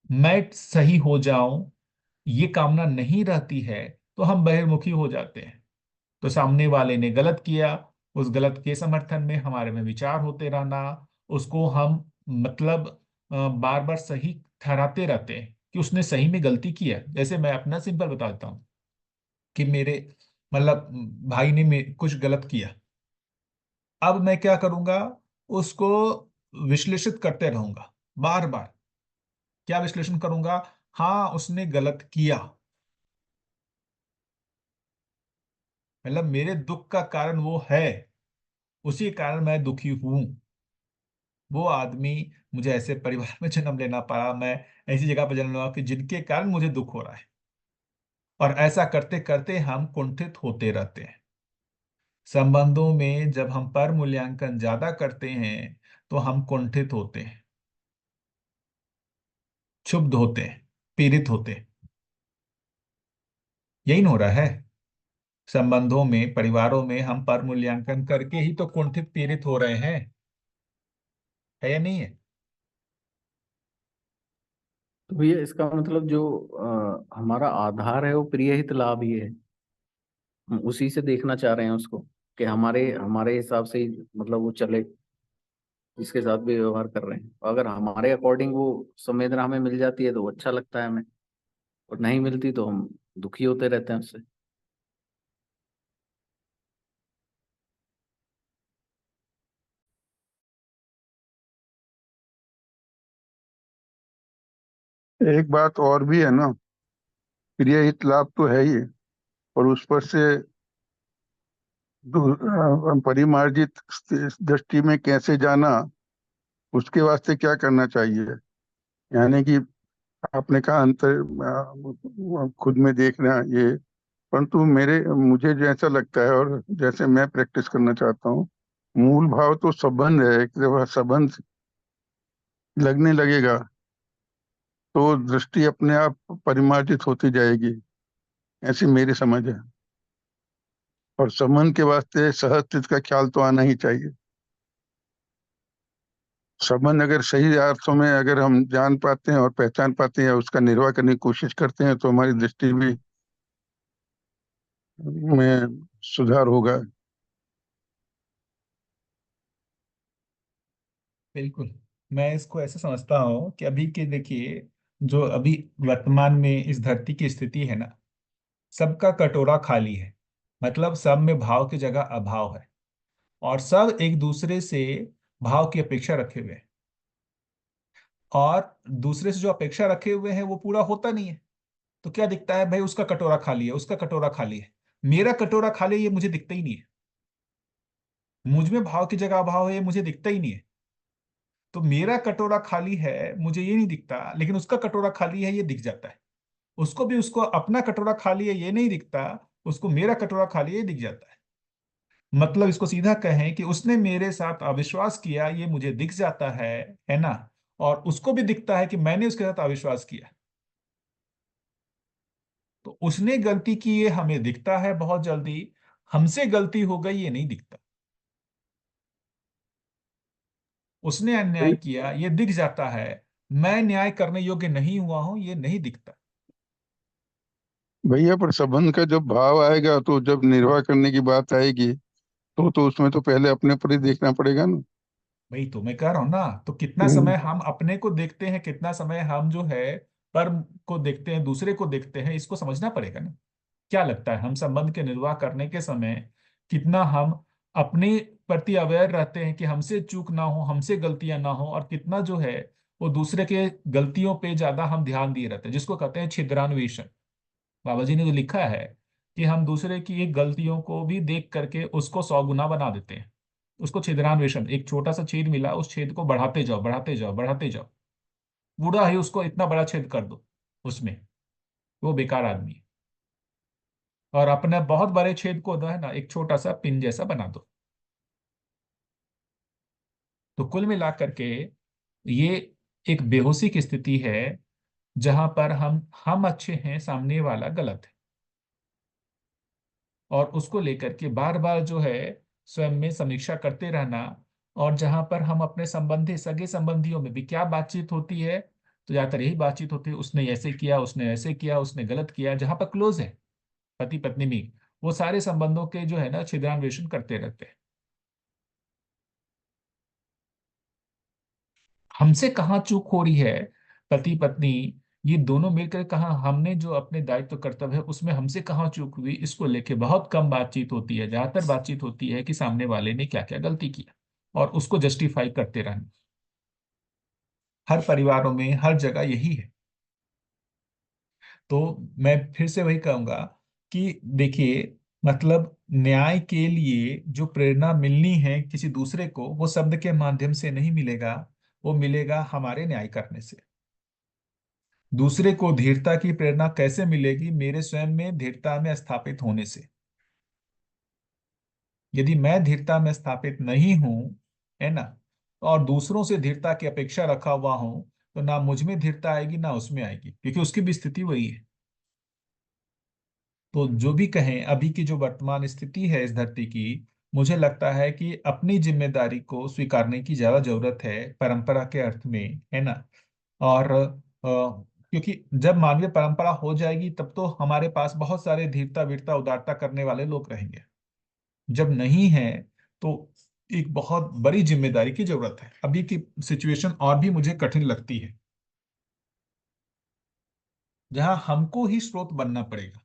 मैं सही हो जाऊं ये कामना नहीं रहती है, तो हम बहिर्मुखी हो जाते हैं। तो सामने वाले ने गलत किया, उस गलत के समर्थन में हमारे में विचार होते रहना, उसको हम मतलब बार बार सही ठहराते रहते हैं कि उसने सही में गलती की है। जैसे मैं अपना सिंपल बताता हूँ कि मेरे मतलब भाई ने कुछ गलत किया। अब मैं क्या करूंगा, उसको विश्लेषित करते रहूंगा बार बार। क्या विश्लेषण करूंगा? हाँ, उसने गलत किया, मतलब मेरे दुख का कारण वो है, उसी कारण मैं दुखी हूं। वो आदमी, मुझे ऐसे परिवार में जन्म लेना पड़ा, मैं ऐसी जगह पर जन्म लगा कि जिनके कारण मुझे दुख हो रहा है। और ऐसा करते करते हम कुंठित होते रहते हैं। संबंधों में जब हम पर मूल्यांकन ज्यादा करते हैं तो हम कुंठित होते हैं, क्षुब्ध होते हैं, पीड़ित होते हैं। यही न हो रहा है? संबंधों में, परिवारों में हम पर मूल्यांकन करके ही तो कुंठित पीड़ित हो रहे हैं, है या नहीं है? तो भैया इसका मतलब जो हमारा आधार है वो प्रिय हित लाभ ही है। हम उसी से देखना चाह रहे हैं उसको, कि हमारे हमारे हिसाब से ही मतलब वो चले, जिसके साथ भी व्यवहार कर रहे हैं। अगर हमारे अकॉर्डिंग वो संवेदना हमें मिल जाती है तो अच्छा लगता है हमें, और नहीं मिलती तो हम दुखी होते रहते हैं उससे। एक बात और भी है ना, प्रिय हित लाभ तो है ही, और उस पर से परिमार्जित दृष्टि में कैसे जाना, उसके वास्ते क्या करना चाहिए। यानी कि आपने कहा अंतर खुद में देखना ये, परंतु मेरे मुझे जैसा लगता है और जैसे मैं प्रैक्टिस करना चाहता हूँ, मूल भाव तो संबंध है। एक जब संबंध लगने लगेगा तो दृष्टि अपने आप परिमार्जित होती जाएगी, ऐसी मेरी समझ है। और संबंध के वास्ते सहअस्तित्व का ख्याल तो आना ही चाहिए। संबंध अगर सही अर्थों में अगर हम जान पाते हैं और पहचान पाते हैं, उसका निर्वाह करने की कोशिश करते हैं, तो हमारी दृष्टि भी में सुधार होगा। बिल्कुल। मैं इसको ऐसे समझता हूँ कि अभी के देखिए, जो अभी वर्तमान में इस धरती की स्थिति है ना, सबका कटोरा खाली है। मतलब सब में भाव की जगह अभाव है, और सब एक दूसरे से भाव की अपेक्षा रखे हुए हैं। और दूसरे से जो अपेक्षा रखे हुए हैं वो पूरा होता नहीं है। तो क्या दिखता है भाई, उसका कटोरा खाली है, उसका कटोरा खाली है। मेरा कटोरा खाली है ये मुझे दिखता ही नहीं है। मुझ में भाव की जगह अभाव है ये मुझे दिखता ही नहीं है। तो मेरा कटोरा खाली है मुझे ये नहीं दिखता, लेकिन उसका कटोरा खाली है ये दिख जाता है। उसको भी, उसको अपना कटोरा खाली है ये नहीं दिखता, उसको मेरा कटोरा खाली है ये दिख जाता है। मतलब इसको सीधा कहें कि उसने मेरे साथ अविश्वास किया ये मुझे दिख जाता है ना? और उसको भी दिखता है कि मैंने उसके साथ अविश्वास किया। तो उसने गलती की ये हमें दिखता है बहुत जल्दी, हमसे गलती हो गई ये नहीं दिखता। उसने अन्याय भाई किया ये दिख जाता है, मैं न्याय करने योग्य नहीं हुआ हूं ये नहीं दिखता। भैया, पर संबंध का जब भाव आएगा, तो जब निर्वाह करने की बात आएगी, तो उसमें तो पहले अपने पर ही देखना पड़ेगा ना। भाई तो मैं कह रहा हूं ना, तो कितना हम्म। समय हम अपने को देखते हैं, कितना समय हम जो है पर को देखते हैं, दूसरे को देखते हैं, इसको समझना पड़ेगा ना। क्या लगता है हम संबंध के निर्वाह करने के समय कितना हम अपने प्रति अवेयर रहते हैं कि हमसे चूक ना हो, हमसे गलतियां ना हो, और कितना जो है वो दूसरे के गलतियों पे ज्यादा हम ध्यान दिए रहते हैं, जिसको कहते हैं छिद्रान्वेषण। बाबा जी ने जो लिखा है कि हम दूसरे की एक गलतियों को भी देख करके उसको 100 गुना बना देते हैं। उसको छिद्रान्वेषण, एक छोटा सा छेद मिला, उस छेद को बढ़ाते जाओ बढ़ाते जाओ बढ़ाते जाओ, बूढ़ा ही उसको इतना बड़ा छेद कर दो उसमें। वो बेकार आदमी है। और अपने बहुत बड़े छेद को जो है ना एक छोटा सा पिन जैसा बना दो। तो कुल मिलाकर के ये एक बेहोशी की स्थिति है, जहां पर हम अच्छे हैं, सामने वाला गलत है। और उसको लेकर के बार बार जो है स्वयं में समीक्षा करते रहना। और जहां पर हम अपने संबंधी, सगे संबंधियों में भी क्या बातचीत होती है, तो ज्यादातर यही बातचीत होती है, उसने ऐसे किया, उसने ऐसे किया, उसने गलत किया। जहां पर क्लोज है, पति पत्नी में, वो सारे संबंधों के जो है ना छिद्रान्वेषण करते रहते हैं। हमसे कहाँ चूक हो रही है, पति पत्नी ये दोनों मिलकर कहाँ, हमने जो अपने दायित्व कर्तव्य है उसमें हमसे कहाँ चूक हुई, इसको लेके बहुत कम बातचीत होती है। ज्यादातर बातचीत होती है कि सामने वाले ने क्या क्या गलती किया और उसको जस्टिफाई करते रहना। हर परिवारों में हर जगह यही है। तो मैं फिर से वही कहूंगा कि देखिए, मतलब न्याय के लिए जो प्रेरणा मिलनी है किसी दूसरे को, वो शब्द के माध्यम से नहीं मिलेगा, वो मिलेगा हमारे न्याय करने से। दूसरे को धीरता की प्रेरणा कैसे मिलेगी? मेरे स्वयं में धीरता में स्थापित होने से। यदि मैं धीरता में स्थापित नहीं हूं, है ना, और दूसरों से धीरता की अपेक्षा रखा हुआ हूं, तो ना मुझ में धीरता आएगी ना उसमें आएगी, क्योंकि उसकी भी स्थिति वही है। तो जो भी कहें, अभी की जो वर्तमान स्थिति है इस धरती की, मुझे लगता है कि अपनी जिम्मेदारी को स्वीकारने की ज्यादा जरूरत है, परंपरा के अर्थ में, है ना। और क्योंकि जब मानवीय परंपरा हो जाएगी तब तो हमारे पास बहुत सारे धीरता वीरता उदारता करने वाले लोग रहेंगे। जब नहीं है तो एक बहुत बड़ी जिम्मेदारी की जरूरत है। अभी की सिचुएशन और भी मुझे कठिन लगती है, जहां हमको ही स्रोत बनना पड़ेगा।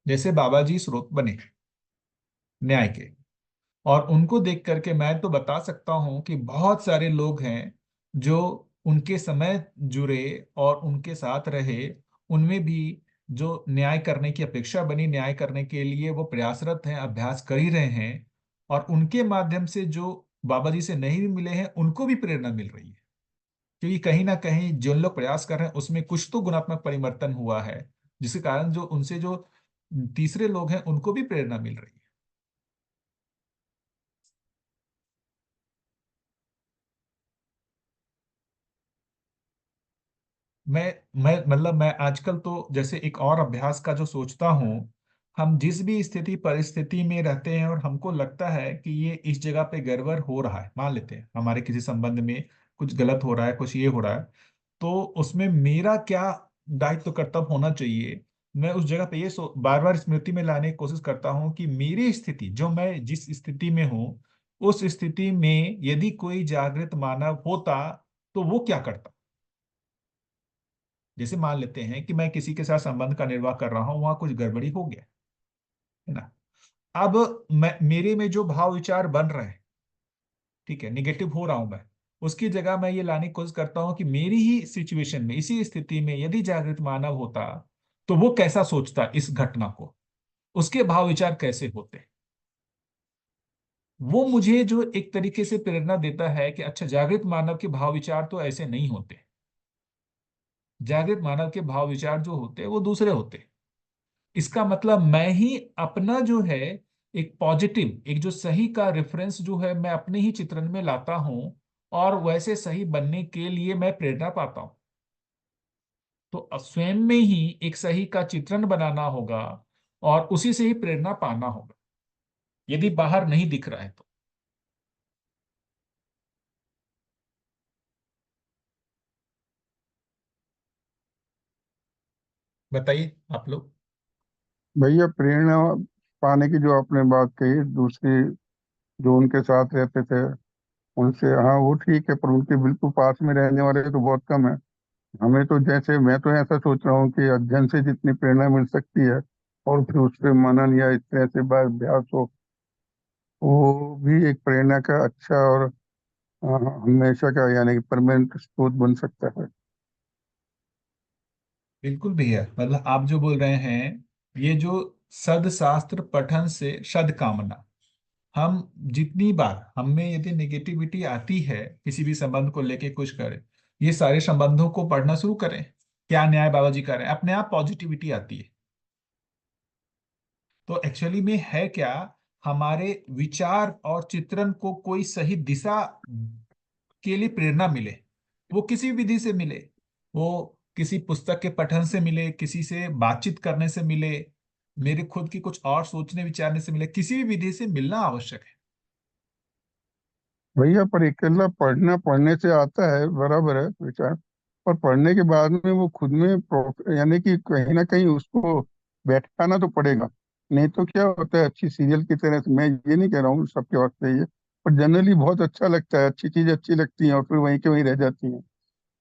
जैसे बाबा जी स्रोत बने न्याय के, और उनको देख करके मैं तो बता सकता हूं कि बहुत सारे लोग हैं जो उनके समय जुड़े और उनके साथ रहे। उनमें भी जो न्याय करने की अपेक्षा बनी, न्याय करने के लिए वो प्रयासरत हैं, अभ्यास कर ही रहे हैं। और उनके माध्यम से जो बाबा जी से नहीं भी मिले हैं उनको भी प्रेरणा मिल रही है, क्योंकि कहीं ना कहीं जो लोग प्रयास कर रहे हैं उसमें कुछ तो गुणात्मक परिवर्तन हुआ है, जिसके कारण जो उनसे जो तीसरे लोग हैं उनको भी प्रेरणा मिल रही है। मैं मैं मतलब मैं आजकल तो जैसे एक और अभ्यास का जो सोचता हूँ, हम जिस भी स्थिति परिस्थिति में रहते हैं और हमको लगता है कि ये इस जगह पे गड़बड़ हो रहा है, मान लेते हैं हमारे किसी संबंध में कुछ गलत हो रहा है, कुछ ये हो रहा है, तो उसमें मेरा क्या दायित्व कर्तव्य होना चाहिए। मैं उस जगह पे ये बार बार स्मृति में लाने की कोशिश करता हूँ कि मेरी स्थिति, जो मैं जिस स्थिति में हूँ, उस स्थिति में यदि कोई जागृत मानव होता तो वो क्या करता। जैसे मान लेते हैं कि मैं किसी के साथ संबंध का निर्वाह कर रहा हूं, वहां कुछ गड़बड़ी हो गया, है ना। अब मैं, मेरे में जो भाव विचार बन रहे हैं, ठीक है, निगेटिव हो रहा हूं मैं, उसकी जगह मैं ये लाने की कोशिश करता हूं कि मेरी ही सिचुएशन में, इसी स्थिति में यदि जागृत मानव होता तो वो कैसा सोचता इस घटना को, उसके भाव विचार कैसे होते। वो मुझे जो एक तरीके से प्रेरणा देता है कि अच्छा, जागृत मानव के भाव विचार तो ऐसे नहीं होते। जागृत मानव के भाव विचार जो होते हैं वो दूसरे होते हैं। इसका मतलब मैं ही अपना जो है एक पॉजिटिव, एक जो सही का रेफरेंस जो है मैं अपने ही चित्रण में लाता हूं, और वैसे सही बनने के लिए मैं प्रेरणा पाता हूं। तो स्वयं में ही एक सही का चित्रण बनाना होगा और उसी से ही प्रेरणा पाना होगा, यदि बाहर नहीं दिख रहा है तो। बताइए आप लोग। भैया प्रेरणा पाने की जो आपने बात कही, दूसरे जो उनके साथ रहते थे उनसे, हाँ वो ठीक है, पर उनके बिल्कुल पास में रहने वाले तो बहुत कम है। हमें तो, जैसे मैं तो ऐसा सोच रहा हूँ कि अध्ययन से जितनी प्रेरणा मिल सकती है और फिर उस पर मनन या इस तरह से अभ्यास हो, वो भी एक प्रेरणा का अच्छा और हमेशा का यानी कि परमानेंट स्रोत बन सकता है। बिल्कुल भैया, मतलब आप जो बोल रहे हैं, ये जो सदशास्त्र पठन से सद कामना, हम जितनी बार हम में यदि नेगेटिविटी आती है किसी भी संबंध को लेके कुछ करें, ये सारे संबंधों को पढ़ना शुरू करें। क्या न्याय बाबा जी कर रहे हैं, अपने आप पॉजिटिविटी आती है। तो एक्चुअली में है क्या, हमारे विचार और चित्रण को कोई सही दिशा के लिए प्रेरणा मिले, वो किसी भी विधि से मिले, वो किसी पुस्तक के पठन से मिले, किसी से बातचीत करने से मिले, मेरे खुद की कुछ और सोचने विचारने से मिले, किसी भी विधि से मिलना आवश्यक है। भैया पर अकेला पढ़ना पढ़ने से आता है, बराबर है विचार, पर पढ़ने के बाद में वो खुद में यानी कि कहीं ना कहीं उसको बैठाना तो पड़ेगा। नहीं तो क्या होता है, अच्छी सीरियल की तरह से, मैं ये नहीं कह रहा हूँ सबके वास्ते ये, पर जनरली बहुत अच्छा लगता है, अच्छी चीज अच्छी लगती है और फिर वहीं के वहीं रह जाती हैं।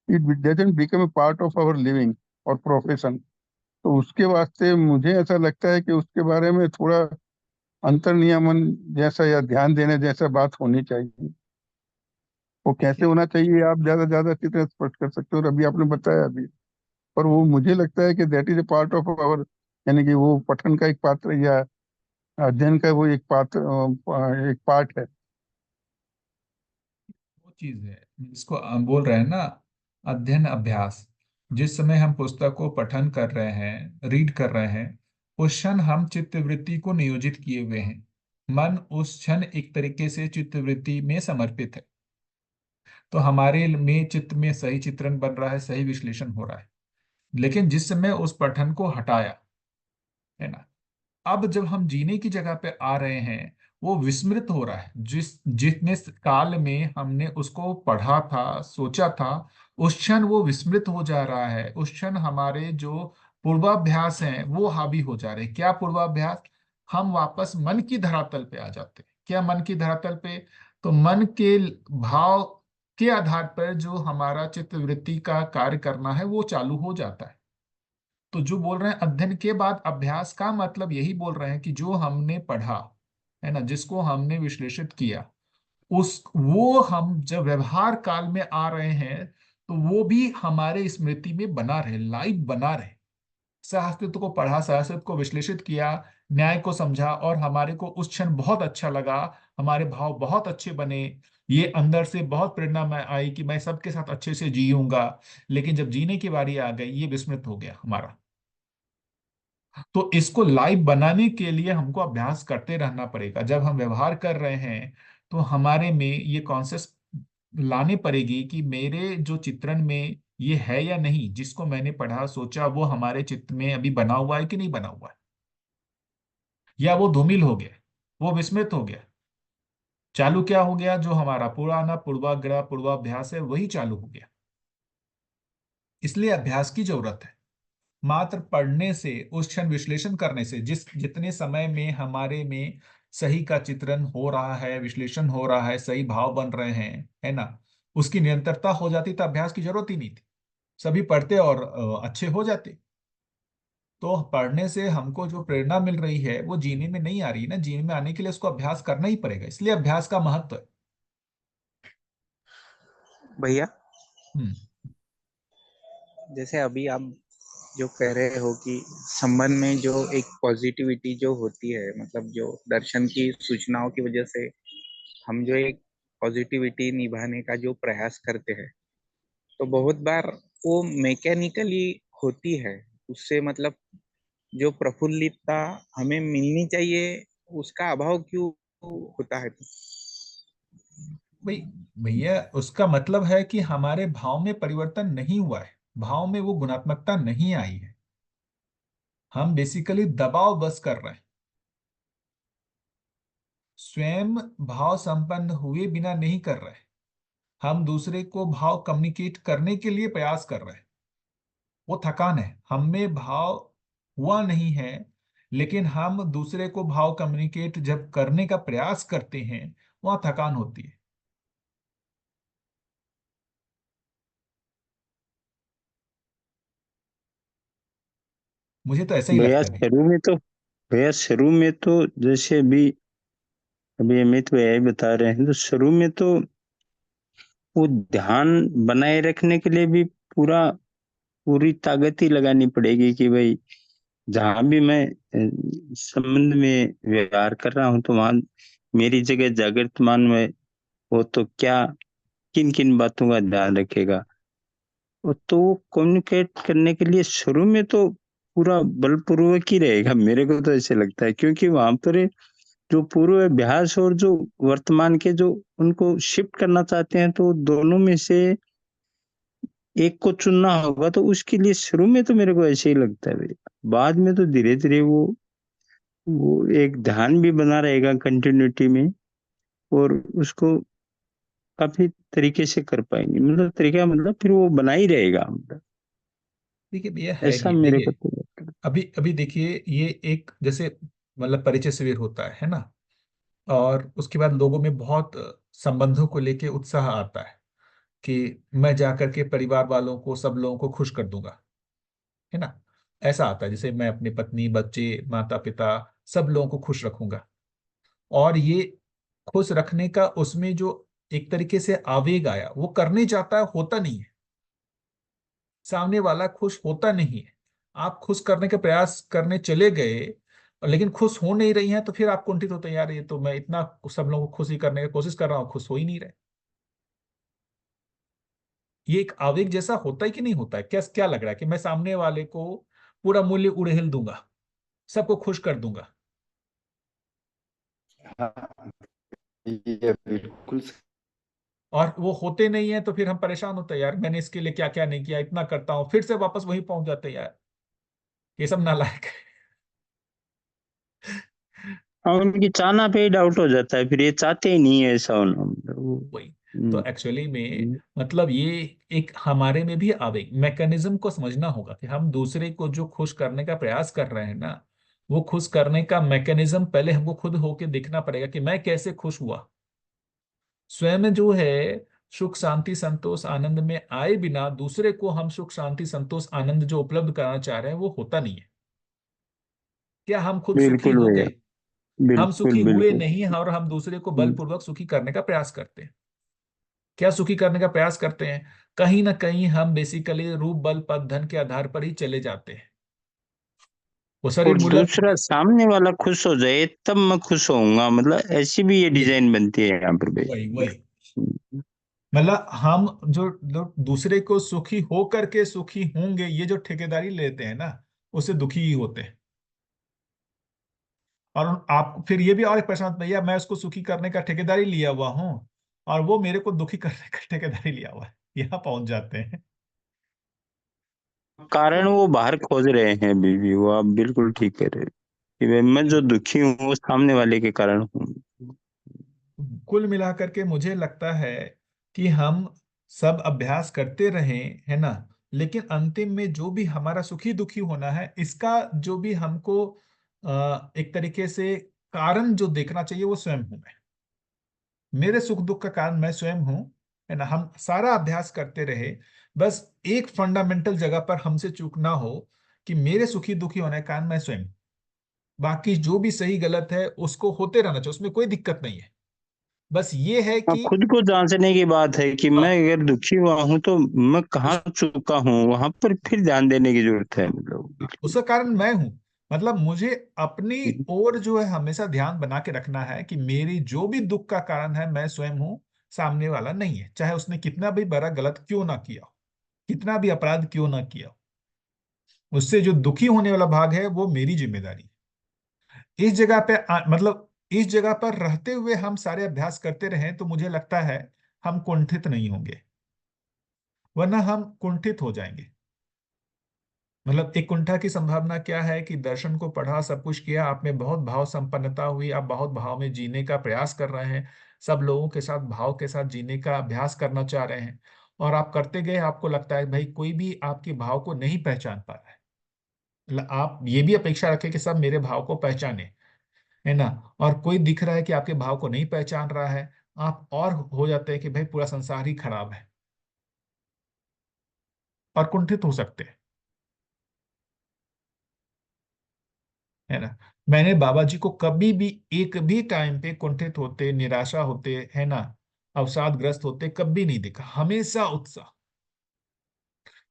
It doesn't become a part of our living और प्रोफेशन। तो उसके वास्ते मुझे ऐसा लगता है कि उसके बारे में थोड़ा अंतर्नियमन जैसा या ध्यान देने जैसा बात होनी चाहिए। वो कैसे होना चाहिए आप ज्यादा ज्यादा अच्छी तरह स्पष्ट कर सकते हो, और अभी आपने बताया अभी। पर वो मुझे लगता है कि that is a part of our, यानी कि वो पठन का एक पात्र या अध्ययन का वो एक पात्र, एक पार्ट है। वो चीज है जिसको हम बोल रहे हैं ना, अध्ययन अभ्यास। जिस समय हम पुस्तक को पठन कर रहे हैं, रीड कर रहे हैं, उस क्षण हम चित्तवृत्ति को नियोजित किए हुए हैं। मन उस क्षण एक तरीके से चित्तवृत्ति में समर्पित है। तो हमारे में चित्त में सही चित्रण बन रहा है, सही विश्लेषण हो रहा है। लेकिन जिस समय उस पठन को हटाया, है ना, अब जब हम जीने की जगह पे आ रहे हैं, वो विस्मृत हो रहा है। जितने काल में हमने उसको पढ़ा था, सोचा था, उस क्षण वो विस्मृत हो जा रहा है। उस क्षण हमारे जो पूर्वाभ्यास हैं वो हावी हो जा रहे हैं। क्या पूर्वाभ्यास? हम वापस मन की धरातल पे आ जाते हैं। क्या मन की धरातल पे? तो मन के भाव के आधार पर जो हमारा चित्तवृत्ति का कार्य करना है वो चालू हो जाता है। तो जो बोल रहे हैं अध्ययन के बाद अभ्यास, का मतलब यही बोल रहे हैं कि जो हमने पढ़ा, है ना, जिसको हमने विश्लेषित किया, उस वो हम जब व्यवहार काल में आ रहे हैं तो वो भी हमारे स्मृति में बना रहे, लाइव बना रहे। सहअस्तित्व को पढ़ा, सहअस्तित्व को विश्लेषित किया, न्याय को समझा, और हमारे को उस क्षण बहुत अच्छा लगा, हमारे भाव बहुत अच्छे बने, ये अंदर से बहुत प्रेरणा में आई कि मैं सबके साथ अच्छे से जीऊंगा। लेकिन जब जीने की बारी आ गई, ये विस्मृत हो गया हमारा। तो इसको लाइव बनाने के लिए हमको अभ्यास करते रहना पड़ेगा। जब हम व्यवहार कर रहे हैं तो हमारे में ये कॉन्सेप्ट लाने पड़ेगी कि मेरे जो चित्रण में ये है या नहीं, जिसको मैंने पढ़ा सोचा वो हमारे चित्त में अभी बना हुआ है कि नहीं बना हुआ है, या वो धूमिल हो गया, वो विस्मृत हो गया। चालू क्या हो गया? जो हमारा पुराना पूर्वाग्रह पूर्वाभ्यास है वही चालू हो गया। इसलिए अभ्यास की जरूरत है। मात्र पढ़ने से, उस क्षण विश्लेषण करने से, जितने समय में हमारे में सही का चित्रण हो रहा है, विश्लेषण हो रहा है, सही भाव बन रहे हैं, है ना, उसकी निरंतरता हो जाती तो अभ्यास की जरूरत ही नहीं थी। सभी पढ़ते और अच्छे हो जाते। तो पढ़ने से हमको जो प्रेरणा मिल रही है वो जीने में नहीं आ रही ना। जीने में आने के लिए उसको अभ्यास करना ही पड़ेगा। इसलिए अभ्यास का महत्व है। भैया, हम्म। जैसे अभी आप जो कह रहे हो कि संबंध में जो एक पॉजिटिविटी जो होती है, मतलब जो दर्शन की सूचनाओं की वजह से हम जो एक पॉजिटिविटी निभाने का जो प्रयास करते हैं, तो बहुत बार वो मैकेनिकली होती है। उससे मतलब जो प्रफुल्लितता हमें मिलनी चाहिए, उसका अभाव क्यों होता है? भाई, भैया, उसका मतलब है कि हमारे भाव में परिवर्तन नहीं हुआ है, भाव में वो गुणात्मकता नहीं आई है। हम बेसिकली दबाव बस कर रहे हैं। स्वयं भाव संपन्न हुए बिना नहीं कर रहे। हम दूसरे को भाव कम्युनिकेट करने के लिए प्रयास कर रहे हैं। वो थकान है। हम में भाव हुआ नहीं है, लेकिन हम दूसरे को भाव कम्युनिकेट जब करने का प्रयास करते हैं, वहां थकान होती है। मुझे तो ऐसा ही भैया लगता है भाई। शुरू में तो भैया शुरू में तो जैसे अभी अभी अमित भैया ही बता रहे हैं, तो शुरू में तो वो ध्यान बनाए रखने के लिए भी पूरी ताकत ही लगानी पड़ेगी कि भाई जहां भी मैं संबंध में व्यवहार कर रहा हूँ तो वहां मेरी जगह जागृत मन में हो तो क्या किन किन बातों का ध्यान रखेगा। और तो कम्युनिकेट करने के लिए शुरू में तो पूरा बलपूर्वक ही रहेगा, मेरे को तो ऐसे लगता है, क्योंकि वहां पर जो पूर्व अभ्यास और जो वर्तमान के जो उनको शिफ्ट करना चाहते हैं, तो दोनों में से एक को चुनना होगा। तो उसके लिए शुरू में तो मेरे को ऐसे ही लगता है भैया, बाद में तो धीरे धीरे वो एक ध्यान भी बना रहेगा कंटिन्यूटी में, और उसको काफी तरीके से कर पाएंगे। मतलब तरीका मतलब फिर वो बना ही रहेगा, मतलब देखिए भैया, है ऐसा भी, मेरे को देखिए, तो लगता है। अभी अभी देखिए, ये एक जैसे मतलब परिचय शिविर होता है ना। और उसके बाद लोगों में बहुत संबंधों को लेके उत्साह आता है कि मैं जाकर के परिवार वालों को, सब लोगों को खुश कर दूंगा, है ना। ऐसा आता है जैसे मैं अपनी पत्नी, बच्चे, माता पिता, सब लोगों को खुश रखूंगा। और ये खुश रखने का उसमें जो एक तरीके से आवेग आया, वो करने जाता है, होता नहीं है। सामने वाला खुश होता नहीं है। आप खुश करने के प्रयास करने चले गए और लेकिन खुश हो नहीं रही हैं, तो फिर आप कुंठित होते हैं, यार ये तो मैं इतना सब लोगों को खुशी करने की कोशिश कर रहा हूँ, खुश हो ही नहीं रहे। ये एक आवेग जैसा होता है कि नहीं होता है? क्या क्या लग रहा है कि मैं सामने वाले को पूरा मूल्य उड़ेल दूंगा, सबको खुश कर दूंगा? हाँ, ये बिल्कुल और वो होते नहीं है तो फिर हम परेशान होते हैं, यार मैंने इसके लिए क्या क्या नहीं किया, इतना करता हूँ, फिर से वापस वही पहुंच जाते हैं, यार ये सब नालायक है। हाँ, उनकी चाहना पे ही डाउट हो जाता है, फिर ये चाहते ही नहीं है ऐसा होना, मतलब वही तो हम्म, एक्चुअली में, हम्म। मतलब ये एक हमारे में भी आवेग मैकेनिज्म को समझना होगा कि हम दूसरे को जो खुश करने का प्रयास कर रहे हैं ना, वो खुश करने का मैकेनिज्म पहले हमको खुद होके देखना पड़ेगा कि मैं कैसे खुश हुआ। स्वयं जो है सुख शांति संतोष आनंद में आए बिना दूसरे को हम सुख शांति संतोष आनंद जो उपलब्ध कराना चाह रहे हैं वो होता नहीं है। क्या हम खुद सुखी बिल्कुल हो भैया, गए? हम बिल्कुल सुखी हुए बिल्कुल। नहीं हैं और हम दूसरे को हम्म। बलपूर्वक सुखी करने का प्रयास करते हैं। क्या सुखी करने का प्रयास करते हैं? कहीं ना कहीं हम बेसिकली रूप बल पद धन के आधार पर ही चले जाते हैं। वो शरीर और मूलक। दूसरा सामने वाला खुश हो जाए तब मैं खुश होऊंगा, मतलब ऐसी भी ये वही डिजाइन बनती है यहाँ पर भी। वही वही मतलब हम जो लोग दूसरे को सुखी हो करके सुखी होंगे, ये जो ठेकेदारी लेते हैं ना, उससे दुखी ही होते हैं। और आप फिर ये भी और एक प्रश्न आता है, भैया मैं उसको सुखी करने का ठेकेदारी लिया हुआ हूँ और वो मेरे को दुखी करने का ठेकेदारी लिया हुआ है, यहाँ पहुंच जाते हैं। कारण वो बाहर खोज रहे हैं अभी भी, वो आप बिल्कुल ठीक कह रहे हैं कि भाई मैं जो दुखी हूँ वो सामने वाले के कारण हूँ। कुल मिलाकर के मुझे लगता है कि हम सब अभ्यास करते रहें, है ना, लेकिन अंतिम में जो भी हमारा सुखी दुखी होना है, इसका जो भी हमको एक तरीके से कारण जो देखना चाहिए वो स्वयं हूं मैं। मेरे सुख दुख का कारण मैं स्वयं हूं, है ना। हम सारा अभ्यास करते रहे, बस एक फंडामेंटल जगह पर हमसे चूक ना हो कि मेरे सुखी दुखी होने का कारण मैं स्वयं हूं। बाकी जो भी सही गलत है उसको होते रहना चाहिए, उसमें कोई दिक्कत नहीं है। बस ये है हाँ, कि खुद को जांचने की बात है कि मैं हाँ, अगर दुखी हुआ हूँ तो मैं कहाँ उस चुका हूँ, वहां पर फिर ध्यान देने की जरूरत है, मतलब उसका कारण मैं हूं। मतलब मुझे अपनी बिल्कुल। ओर जो है हमेशा ध्यान बना के रखना है कि मेरी जो भी दुख का कारण है मैं स्वयं हूं, सामने वाला नहीं है, चाहे उसने कितना भी बड़ा गलत क्यों ना किया हो, कितना भी अपराध क्यों ना किया हो। उससे जो दुखी होने वाला भाग है वो मेरी जिम्मेदारी है। इस जगह पे मतलब इस जगह पर रहते हुए हम सारे अभ्यास करते रहें तो मुझे लगता है हम कुंठित नहीं होंगे, वरना हम कुंठित हो जाएंगे। मतलब एक कुंठा की संभावना क्या है कि दर्शन को पढ़ा, सब कुछ किया, आप में बहुत भाव संपन्नता हुई, आप बहुत भाव में जीने का प्रयास कर रहे हैं, सब लोगों के साथ भाव के साथ जीने का अभ्यास करना चाह रहे हैं, और आप करते गए, आपको लगता है भाई कोई भी आपके भाव को नहीं पहचान पा रहा है। मतलब आप ये भी अपेक्षा रखें कि सब मेरे भाव को पहचाने, है ना, और कोई दिख रहा है कि आपके भाव को नहीं पहचान रहा है, आप और हो जाते हैं कि भाई पूरा संसार ही खराब है, और कुंठित हो सकते हैं, है ना। मैंने बाबा जी को कभी भी एक भी टाइम पे कुंठित होते, निराशा होते, है ना, अवसादग्रस्त होते कभी नहीं देखा, हमेशा उत्साह।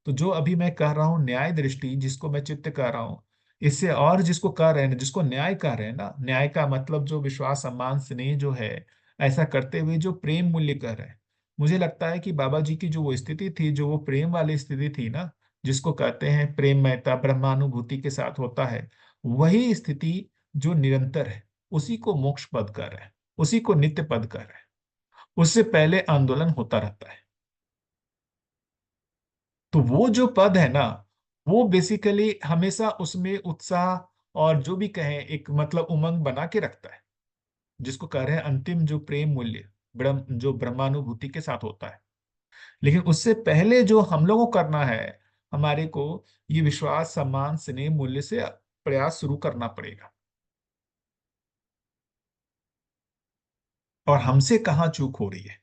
तो जो अभी मैं कह रहा हूँ न्याय दृष्टि, जिसको मैं चित्त कह रहा हूँ, इससे और जिसको कह रहे हैं, जिसको न्याय कह रहे हैं ना, न्याय का मतलब जो विश्वास सम्मान स्नेह जो है, ऐसा करते हुए जो प्रेम मूल्य कह रहे हैं, मुझे लगता है कि बाबा जी की जो वो स्थिति थी, जो वो प्रेम वाली स्थिति थी ना, जिसको कहते हैं प्रेममयता ब्रह्मानुभूति के साथ होता है, वही स्थिति जो निरंतर है, उसी को मोक्ष पद कर रहे हैं, उसी को नित्य पद कर रहे हैं। उससे पहले आंदोलन होता रहता है। तो वो जो पद है ना, वो बेसिकली हमेशा उसमें उत्साह और जो भी कहें एक मतलब उमंग बना के रखता है, जिसको कह रहे हैं अंतिम जो प्रेम मूल्य, ब्रह्म जो ब्रह्मानुभूति के साथ होता है। लेकिन उससे पहले जो हम लोगों को करना है, हमारे को ये विश्वास सम्मान स्नेह मूल्य से प्रयास शुरू करना पड़ेगा। और हमसे कहाँ चूक हो रही है।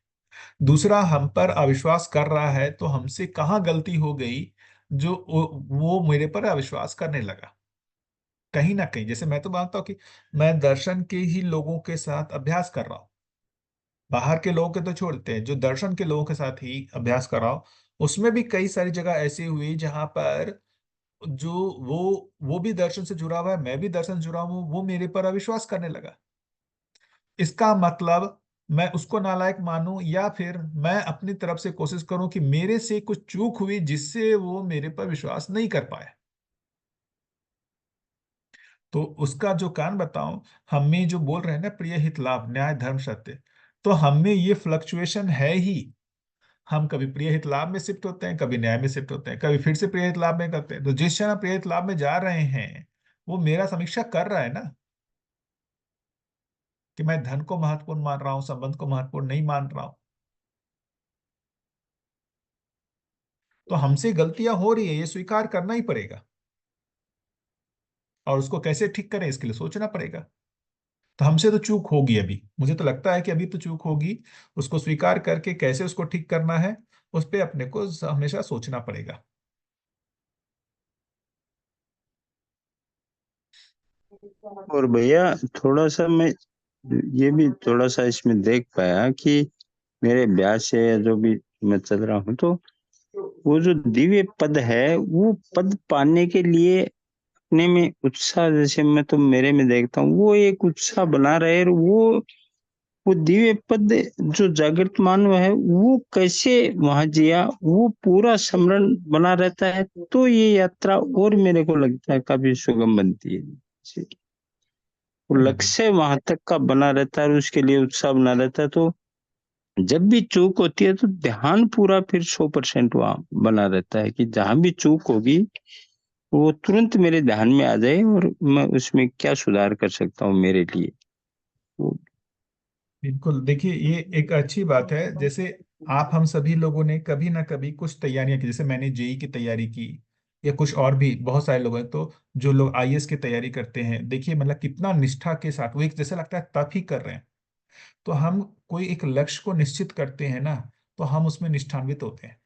दूसरा हम पर अविश्वास कर रहा है तो हमसे कहाँ गलती हो गई जो वो मेरे पर अविश्वास करने लगा। कहीं ना कहीं जैसे मैं तो मानता हूँ कि मैं दर्शन के ही लोगों के साथ अभ्यास कर रहा हूँ, बाहर के लोगों के तो छोड़ते हैं, जो दर्शन के लोगों के साथ ही अभ्यास कर रहा हूँ। उसमें भी कई सारी जगह ऐसी हुई जहां पर जो वो भी दर्शन से जुड़ा हुआ है, मैं भी दर्शन से जुड़ा हूँ, वो मेरे पर अविश्वास करने लगा। इसका मतलब मैं उसको नालायक मानूं या फिर मैं अपनी तरफ से कोशिश करूं कि मेरे से कुछ चूक हुई जिससे वो मेरे पर विश्वास नहीं कर पाया। तो उसका जो कारण बताऊं, हम में जो बोल रहे हैं ना प्रिय हित लाभ न्याय धर्म सत्य, तो हम में ये फ्लक्चुएशन है ही। हम कभी प्रिय हित लाभ में शिफ्ट होते हैं, कभी न्याय में शिफ्ट होते हैं, कभी फिर से प्रिय हित लाभ में करते हैं। तो जिस क्षण प्रिय हित लाभ में जा रहे हैं वो मेरा समीक्षा कर रहा है ना कि मैं धन को महत्वपूर्ण मान रहा हूं, संबंध को महत्वपूर्ण नहीं मान रहा हूं। तो हमसे गलतियां हो रही है, ये स्वीकार करना ही पड़ेगा। और उसको कैसे ठीक करें इसके लिए सोचना पड़ेगा। तो हमसे तो चूक होगी, अभी मुझे तो लगता है कि अभी तो चूक होगी। उसको स्वीकार करके कैसे उसको ठीक करना है, उस पे अपने को हमेशा सोचना पड़ेगा। और भैया थोड़ा सा मैं ये भी थोड़ा सा इसमें देख पाया कि मेरे अभ्यास से या जो भी मैं चल रहा हूँ, तो वो जो दिव्य पद है वो पद पाने के लिए अपने में उत्साह, जैसे मैं तो मेरे में देखता हूँ वो एक उत्साह बना रहे। और वो दिव्य पद जो जागृत मानव है वो कैसे वहां जिया, वो पूरा स्मरण बना रहता है, तो ये यात्रा और मेरे को लगता है काफी सुगम बनती है। वो लक्ष्य वहां तक का बना रहता है और उसके लिए उत्साह बना रहता है। तो जब भी चूक होती है तो ध्यान पूरा फिर 100% वहां बना रहता है कि जहां भी चूक होगी वो तुरंत मेरे ध्यान में आ जाए और मैं उसमें क्या सुधार कर सकता हूँ मेरे लिए। वो बिल्कुल, देखिए ये एक अच्छी बात है। जैसे आप हम सभी लोगों ने कभी ना कभी कुछ तैयारियां की, जैसे मैंने जेई की तैयारी की, या कुछ और भी बहुत सारे लोग हैं। तो जो लोग आईएएस की तैयारी करते हैं, देखिए मतलब कितना निष्ठा के साथ वो एक जैसे लगता है तप ही कर रहे हैं। तो हम कोई एक लक्ष्य को निश्चित करते हैं ना, तो हम उसमें निष्ठान्वित होते हैं।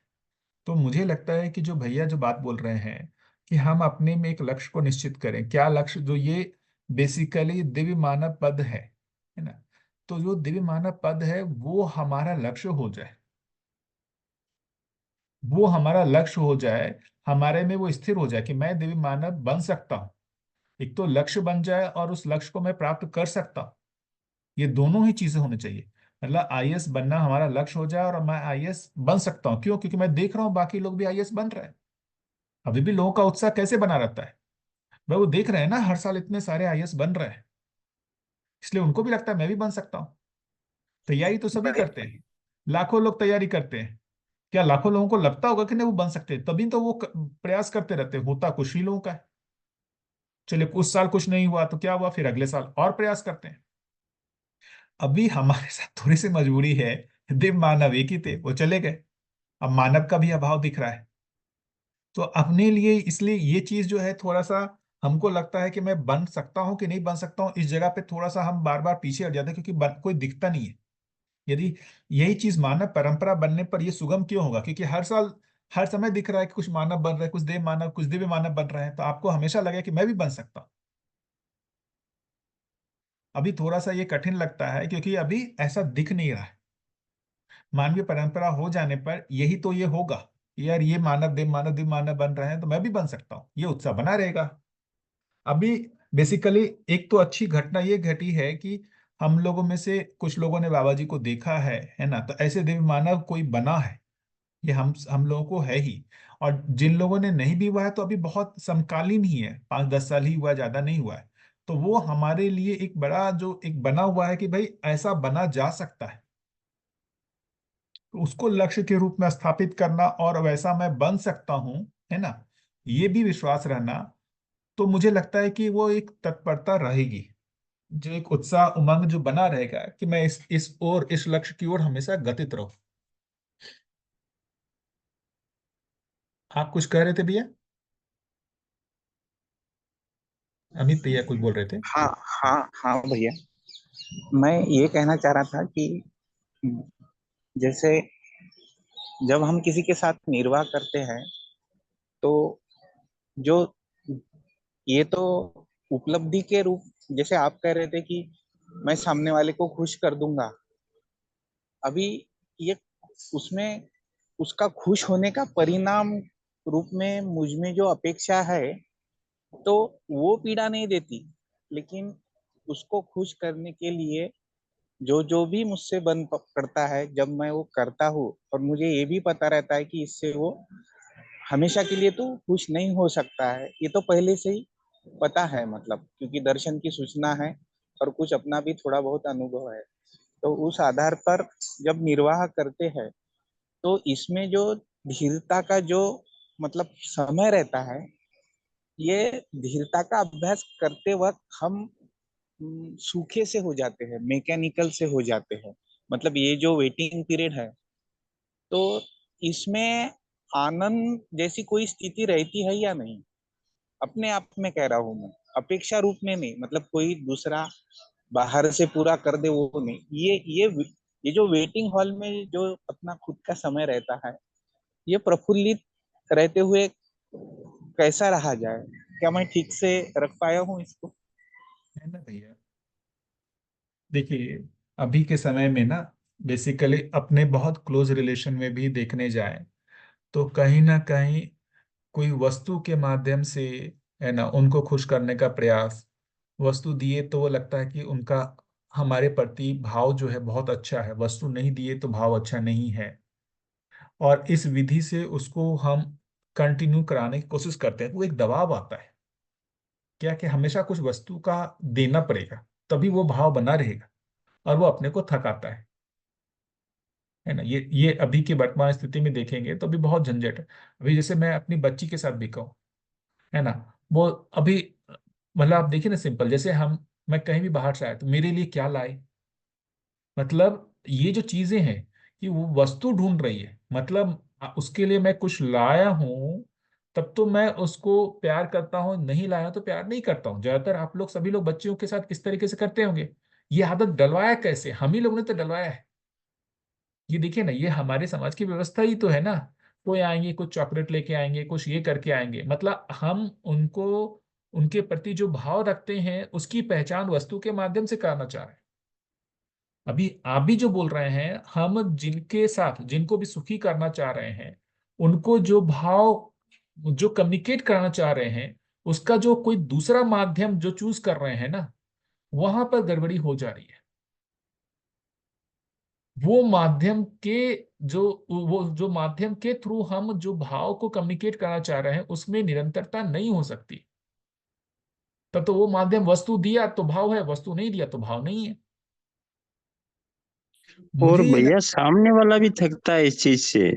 तो मुझे लगता है कि जो भैया जो बात बोल रहे हैं कि हम अपने में एक लक्ष्य को निश्चित करें, क्या लक्ष्य, जो ये बेसिकली दिव्य मानव पद है ना। तो जो दिव्य मानव पद है वो हमारा लक्ष्य हो जाए, वो हमारा लक्ष्य हो जाए, हमारे में वो स्थिर हो जाए कि मैं दिव्य मानव बन सकता हूँ। एक तो लक्ष्य बन जाए और उस लक्ष्य को मैं प्राप्त कर सकता हूँ। ये दोनों ही चीजें होनी चाहिए। मतलब आईएएस बनना हमारा लक्ष्य हो जाए और मैं आईएएस बन सकता हूँ। क्यों? क्योंकि मैं देख रहा हूँ बाकी लोग भी आईएएस बन रहे हैं। अभी भी लोगों का उत्साह कैसे बना रहता है, भाई वो देख रहे हैं ना हर साल इतने सारे आईएएस बन रहे हैं, इसलिए उनको भी लगता है मैं भी बन सकता हूँ। तैयारी तो सभी बड़े करते हैं, लाखों लोग तैयारी करते हैं। क्या लाखों लोगों को लगता होगा कि नहीं वो बन सकते हैं? तभी तो वो प्रयास करते रहते हैं। होता कुछ ही लोगों का है। चलिए उस साल कुछ नहीं हुआ तो क्या हुआ, फिर अगले साल और प्रयास करते हैं। अभी हमारे साथ थोड़ी सी मजबूरी है, दिव्य मानव एक ही थे, वो चले गए। अब मानव का भी अभाव दिख रहा है। तो अपने लिए इसलिए ये चीज जो है थोड़ा सा हमको लगता है कि मैं बन सकता हूँ कि नहीं बन सकता हूँ, इस जगह पे थोड़ा सा हम बार बार पीछे हट जाते हैं, क्योंकि कोई दिखता नहीं है। यदि यही चीज मानव परंपरा बनने पर ये सुगम क्यों होगा? क्योंकि हर साल हर समय दिख रहा है कि कुछ मानव बन रहे हैं, कुछ देव मानव, कुछ दिव्य मानव बन रहे हैं, तो आपको हमेशा लगे कि मैं भी बन सकता हूँ। अभी थोड़ा सा ये कठिन लगता है क्योंकि अभी ऐसा दिख नहीं रहा है। मानवीय परंपरा हो जाने पर यही तो ये होगा कि यार ये मानव देव मानव दिव्य मानव बन रहे हैं तो मैं भी बन सकता हूँ, ये उत्साह बना रहेगा। अभी बेसिकली एक तो अच्छी घटना ये घटी है कि हम लोगों में से कुछ लोगों ने बाबा जी को देखा है ना। तो ऐसे दिव्य मानव कोई बना है, ये हम लोगों को है ही। और जिन लोगों ने नहीं भी हुआ है तो अभी बहुत समकालीन ही है, 5-10 साल ही हुआ है, ज्यादा नहीं हुआ है। तो वो हमारे लिए एक बड़ा जो एक बना हुआ है कि भाई ऐसा बना जा सकता है। तो उसको लक्ष्य के रूप में स्थापित करना और वैसा मैं बन सकता हूँ, है ना, ये भी विश्वास रहना। तो मुझे लगता है कि वो एक तत्परता रहेगी, जो एक उत्साह उमंग जो बना रहेगा कि मैं इस लक्ष्य की ओर हमेशा गतित रहूं। आप कुछ कह रहे थे भैया? अमित भैया कुछ बोल रहे थे। हाँ हाँ हाँ भैया। मैं ये कहना चाह रहा था कि जैसे जब हम किसी के साथ निर्वाह करते हैं तो जो ये तो उपलब्धि के रूप, जैसे आप कह रहे थे कि मैं सामने वाले को खुश कर दूंगा, अभी ये उसमें उसका खुश होने का परिणाम रूप में मुझ में जो अपेक्षा है तो वो पीड़ा नहीं देती, लेकिन उसको खुश करने के लिए जो जो भी मुझसे बन पड़ता है, जब मैं वो करता हूँ और मुझे ये भी पता रहता है कि इससे वो हमेशा के लिए तो खुश नहीं हो सकता है, ये तो पहले से ही पता है, मतलब क्योंकि दर्शन की सूचना है और कुछ अपना भी थोड़ा बहुत अनुभव है, तो उस आधार पर जब निर्वाह करते हैं तो इसमें जो धीरता का जो मतलब समय रहता है, ये धीरता का अभ्यास करते वक्त हम सूखे से हो जाते हैं, मैकेनिकल से हो जाते हैं। मतलब ये जो वेटिंग पीरियड है तो इसमें आनंद जैसी कोई स्थिति रहती है या नहीं, अपने आप में कह रहा हूं मैं, अपेक्षा रूप में नहीं, मतलब कोई दूसरा बाहर से पूरा कर दे वो नहीं, ये जो वेटिंग हॉल में जो अपना खुद का समय रहता है, ये प्रफुल्लित रहते हुए कैसा रहा जाए, क्या मैं ठीक से रख पाया हूँ इसको? है ना भैया। देखिए, अभी के समय में ना, बेसिकली अपने बहुत क्लोज रिलेशन में भी देखने जाए तो कहीं ना कहीं कोई वस्तु के माध्यम से, है ना, उनको खुश करने का प्रयास। वस्तु दिए तो वो लगता है कि उनका हमारे प्रति भाव जो है बहुत अच्छा है, वस्तु नहीं दिए तो भाव अच्छा नहीं है। और इस विधि से उसको हम कंटिन्यू कराने की कोशिश करते हैं, तो एक दबाव आता है क्या, कि हमेशा कुछ वस्तु का देना पड़ेगा तभी वो भाव बना रहेगा, और वो अपने को थकाता है ना। ये अभी की वर्तमान स्थिति में देखेंगे तो अभी बहुत झंझट है। अभी जैसे मैं अपनी बच्ची के साथ भी कहूँ, है ना, वो अभी, मतलब आप देखिए ना, सिंपल, जैसे मैं कहीं भी बाहर से आया तो मेरे लिए क्या लाए, मतलब ये जो चीजें हैं कि वो वस्तु ढूंढ रही है, मतलब उसके लिए मैं कुछ लाया हूं, तब तो मैं उसको प्यार करता हूँ, नहीं लाया तो प्यार नहीं करता हूँ। ज्यादातर आप लोग, सभी लोग बच्चियों के साथ इस तरीके से करते होंगे। ये आदत डलवाया कैसे, हम ही लोगों ने तो डलवाया है। ये देखिए ना, ये हमारे समाज की व्यवस्था ही तो है ना। कोई आएंगे, कुछ चॉकलेट लेके आएंगे, कुछ ये करके आएंगे, मतलब हम उनको, उनके प्रति जो भाव रखते हैं उसकी पहचान वस्तु के माध्यम से करना चाह रहे हैं। अभी आप भी जो बोल रहे हैं, हम जिनके साथ, जिनको भी सुखी करना चाह रहे हैं, उनको जो भाव, जो कम्युनिकेट करना चाह रहे हैं, उसका जो कोई दूसरा माध्यम जो चूज कर रहे हैं ना, वहां पर गड़बड़ी हो जा रही है। वो माध्यम के जो वो जो माध्यम के थ्रू हम जो भाव को कम्युनिकेट करना चाह रहे हैं उसमें निरंतरता नहीं हो सकती। तब तो वो माध्यम, वस्तु दिया तो भाव है, वस्तु नहीं दिया तो भाव नहीं है। और मुझे ये भैया सामने वाला भी थकता है इस चीज से।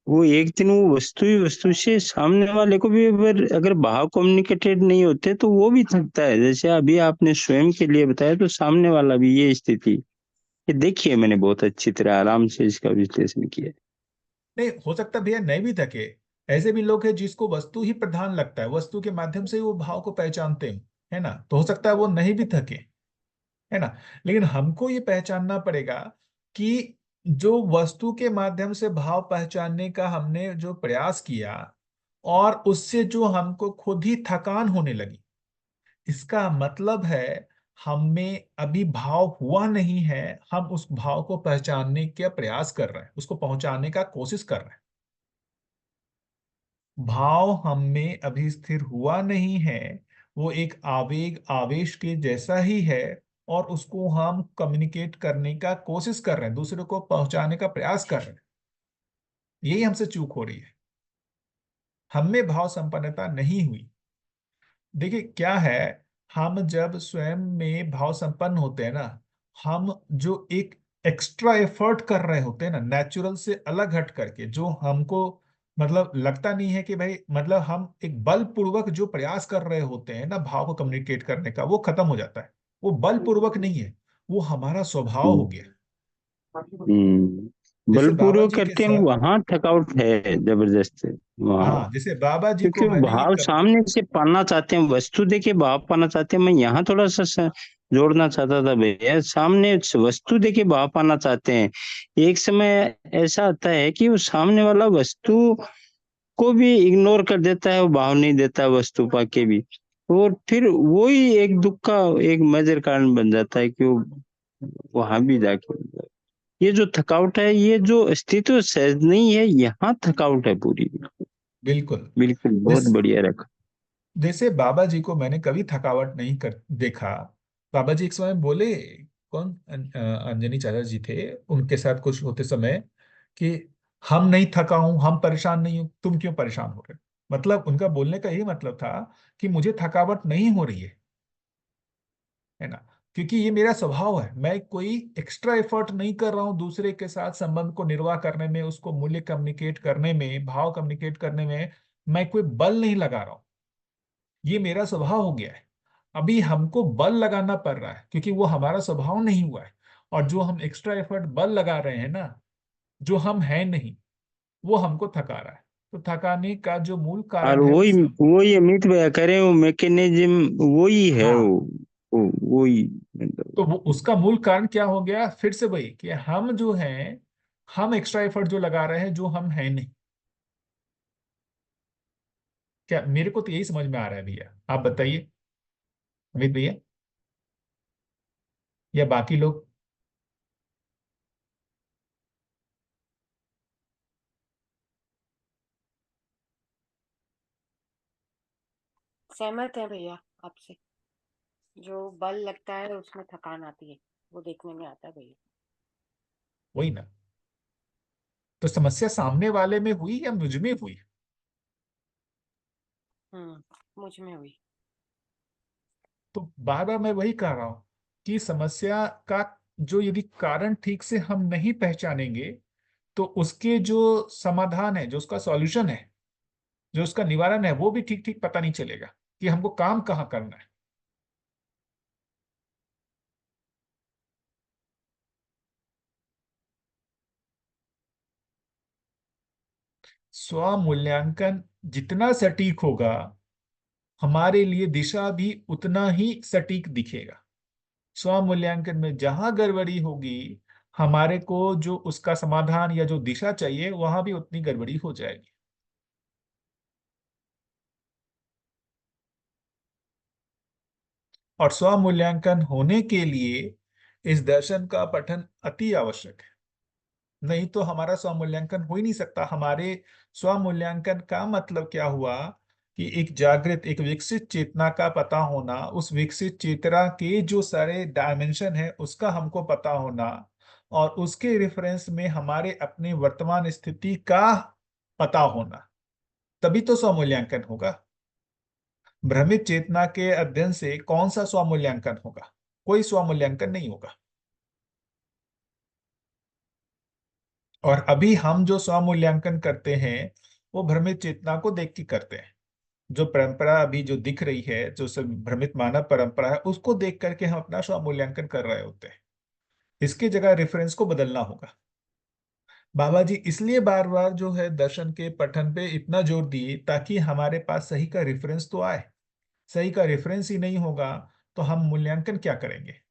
वो एक दिन वो वस्तु ही वस्तु से सामने वाले को भी अगर भाव कम्युनिकेटेड नहीं होते तो वो भी थकता है। जैसे अभी आपने स्वयं के लिए बताया तो सामने वाला भी ये स्थिति, ये देखिए मैंने बहुत अच्छी तरह आराम से इसका विश्लेषण किया। नहीं हो सकता भैया, नहीं भी थके। ऐसे भी लोग हैं जिसको वस्तु ही प्रधान लगता है, वस्तु के माध्यम से ही वो भाव को पहचानते हैं, है ना, तो हो सकता है वो नहीं भी थके, है ना। लेकिन हमको ये पहचानना पड़ेगा कि जो वस्तु के माध्यम से भाव पहचानने का हमने जो प्रयास किया, और उससे जो हमको खुद ही थकान होने लगी, इसका मतलब है हमें अभी भाव हुआ नहीं है। हम उस भाव को पहचानने का प्रयास कर रहे हैं, उसको पहुंचाने का कोशिश कर रहे हैं। भाव हम में अभी स्थिर हुआ नहीं है, वो एक आवेग, आवेश के जैसा ही है, और उसको हम कम्युनिकेट करने का कोशिश कर रहे हैं, दूसरे को पहुंचाने का प्रयास कर रहे हैं। यही हमसे चूक हो रही है, हम में भाव संपन्नता नहीं हुई। देखिए क्या है, हम जब स्वयं में भाव संपन्न होते हैं ना, हम जो एक एक्स्ट्रा एफर्ट कर रहे होते हैं ना, नेचुरल से अलग हट करके, जो हमको मतलब लगता नहीं है कि भाई, मतलब हम एक बल पूर्वक जो प्रयास कर रहे होते हैं ना भाव को कम्युनिकेट करने का, वो खत्म हो जाता है। वो बल पूर्वक नहीं है, वो हमारा स्वभाव हो गया। जैसे बाबा बलपूर्वक जी के करते हैं साथ, वहां थकावट है जबरदस्त वहां। हाँ, जैसे बाबा जी को क्योंकि वो मैंने भाव एक, सामने से पाना चाहते हैं, वस्तु देके भाव पाना चाहते हैं। मैं यहाँ थोड़ा सा जोड़ना चाहता था भैया, सामने वस्तु देके भाव पाना चाहते हैं। एक समय ऐसा आता है कि वो सामने वाला वस्तु को भी इग्नोर कर देता है, वो भाव नहीं देता वस्तु पाके भी, और फिर वही एक दुख का एक मेजर कारण बन जाता है कि वो वहां भी जाके, ये जो थकावट है, ये जो अस्तित्व सहज नहीं है, यहाँ थकावट है पूरी। बिल्कुल। बिल्कुल, बहुत जिस बढ़िया रखा। जैसे बाबा जी को मैंने कभी थकावट नहीं कर देखा। बाबा जी एक समय बोले, कौन अंजनी चाचा जी थे, उनके साथ कुछ होते समय, कि हम नहीं थका हूं, हम परेशान नहीं हूं, तुम क्यों परेशान हो रहे हो। मतलब उनका बोलने का यही मतलब था कि मुझे थकावट नहीं हो रही है ना, क्योंकि ये मेरा स्वभाव है। मैं कोई एक्स्ट्रा एफर्ट नहीं कर रहा हूं दूसरे के साथ संबंध को निर्वाह करने में, उसको मूल्य कम्युनिकेट करने में, भाव कम्युनिकेट करने में। मैं कोई बल नहीं लगा रहा हूं, ये मेरा स्वभाव हो गया है। अभी हमको बल लगाना पड़ रहा है क्योंकि वो हमारा स्वभाव नहीं हुआ है। और जो हम एक्स्ट्रा एफर्ट बल लगा रहे हैं ना, जो हम हैं नहीं, वो हमको थका रहा है। तो थकाने का जो मूल और कारण है वो वही सब। वही अमित भैया करें, वो मैकेनिज्म वही है, हाँ, वही मतलब। तो वो उसका मूल कारण क्या हो गया, फिर से वही कि हम जो हैं, हम एक्स्ट्रा एफर्ट जो लगा रहे हैं जो हम हैं नहीं। क्या, मेरे को तो यही समझ में आ रहा है भैया, आप बताइए अमित भैया, या बाकी लोग। सहमत है भैया आपसे। जो बल लगता है उसमें थकान आती है, वो देखने में आता है भैया। वही ना, तो समस्या सामने वाले में हुई या मुझ में हुई। मुझ में हुई। तो बार बार मैं वही कह रहा हूं कि समस्या का जो यदि कारण ठीक से हम नहीं पहचानेंगे, तो उसके जो समाधान है, जो उसका सॉल्यूशन है, जो उसका निवारण है, वो भी ठीक ठीक पता नहीं चलेगा कि हमको काम कहाँ करना है। स्व मूल्यांकन जितना सटीक होगा, हमारे लिए दिशा भी उतना ही सटीक दिखेगा। स्व मूल्यांकन में जहां गड़बड़ी होगी, हमारे को जो उसका समाधान या जो दिशा चाहिए, वहां भी उतनी गड़बड़ी हो जाएगी। और स्व मूल्यांकन होने के लिए इस दर्शन का पठन अति आवश्यक है। नहीं तो हमारा स्व मूल्यांकन हो ही नहीं सकता। हमारे स्व मूल्यांकन का मतलब क्या हुआ, कि एक जागृत, एक विकसित चेतना का पता होना, उस विकसित चेतना के जो सारे डायमेंशन है उसका हमको पता होना, और उसके रेफरेंस में हमारे अपने वर्तमान स्थिति का पता होना, तभी तो स्व मूल्यांकन होगा। भ्रमित चेतना के अध्ययन से कौन सा स्व मूल्यांकन होगा, कोई स्व मूल्यांकन नहीं होगा। और अभी हम जो स्व मूल्यांकन करते हैं, वो भ्रमित चेतना को देख के करते हैं। जो परंपरा अभी जो दिख रही है, जो सब भ्रमित मानव परंपरा है, उसको देख करके हम अपना स्व मूल्यांकन कर रहे होते हैं। इसकी जगह रेफरेंस को बदलना होगा। बाबा जी इसलिए बार बार जो है दर्शन के पठन पे इतना जोर दिए, ताकि हमारे पास सही का रेफरेंस तो आए। सही का रेफरेंस ही नहीं होगा तो हम मूल्यांकन क्या करेंगे।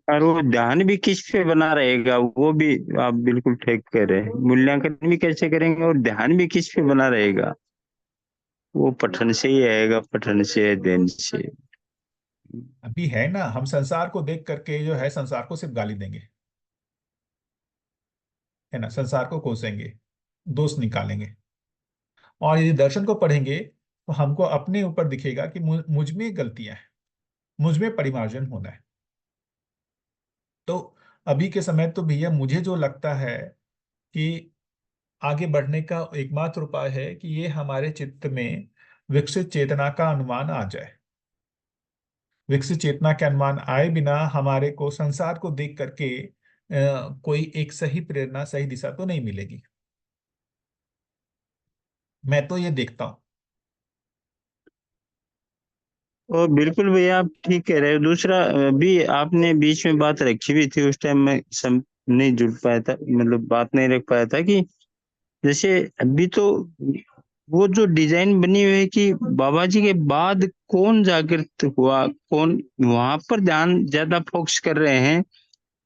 और वो ध्यान भी किस पे बना रहेगा, वो भी आप बिल्कुल ठीक कह रहे हैं। मूल्यांकन भी कैसे करेंगे और ध्यान भी किस पे बना रहेगा, वो पठन से ही आएगा, पठन से, अध्ययन से। अभी है ना, हम संसार को देख करके जो है संसार को सिर्फ गाली देंगे, है ना, संसार को कोसेंगे, दोष निकालेंगे। और यदि दर्शन को पढ़ेंगे तो हमको अपने ऊपर दिखेगा कि मुझ में गलतियां हैं, मुझ में परिमार्जन होना है। तो अभी के समय तो भैया मुझे जो लगता है कि आगे बढ़ने का एकमात्र उपाय है कि ये हमारे चित्त में विकसित चेतना का अनुमान आ जाए। विकसित चेतना के अनुमान आए बिना हमारे को संसार को देख करके कोई एक सही प्रेरणा, सही दिशा तो नहीं मिलेगी। मैं तो ये देखता हूँ। और बिल्कुल भैया, आप ठीक कह रहे हो। दूसरा, अभी आपने बीच में बात रखी हुई थी, उस टाइम मैं नहीं जुड़ पाया था, मतलब बात नहीं रख पाया था, कि जैसे अभी तो वो जो डिजाइन बनी हुई है कि बाबा जी के बाद कौन जागृत हुआ, कौन, वहां पर ध्यान ज्यादा फोकस कर रहे हैं,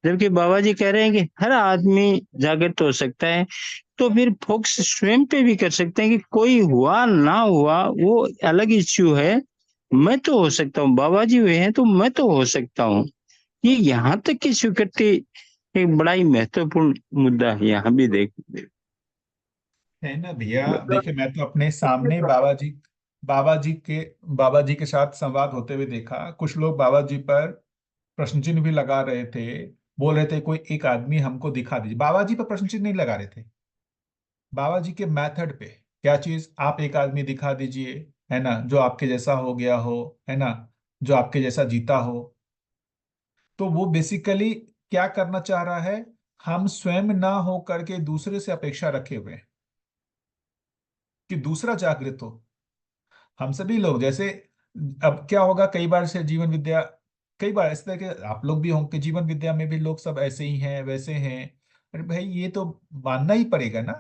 जबकि बाबा जी कह रहे हैं कि हर आदमी जागृत हो सकता है। तो फिर फोकस स्वयं पे भी कर सकते हैं कि कोई हुआ ना हुआ वो अलग इश्यू है, मैं तो हो सकता हूँ, बाबा जी हुए हैं तो मैं तो हो सकता हूँ। ये यहाँ तक की स्वीकृति एक बड़ा ही महत्वपूर्ण मुद्दा है, यहाँ भी देख। है ना भैया। मतलब देखिए, मैं तो अपने इसके सामने बाबा जी के साथ संवाद होते हुए देखा। कुछ लोग बाबा जी पर प्रश्न चिन्ह भी लगा रहे थे, बोल रहे थे कोई एक आदमी हमको दिखा दीजिए। बाबा जी पर प्रश्न चिन्ह नहीं लगा रहे थे, बाबा जी के मेथड पे। क्या चीज? आप एक आदमी दिखा दीजिए, है ना, जो आपके जैसा हो गया हो, है ना, जो आपके जैसा जीता हो। तो वो बेसिकली क्या करना चाह रहा है? हम स्वयं ना हो करके दूसरे से अपेक्षा रखे हुए हैं कि दूसरा जागृत हो। हम सभी लोग जैसे, अब क्या होगा, कई बार से जीवन विद्या, कई बार इस तरह के आप लोग भी होंगे, जीवन विद्या में भी लोग सब ऐसे ही हैं वैसे हैं। अरे भाई, ये तो मानना ही पड़ेगा ना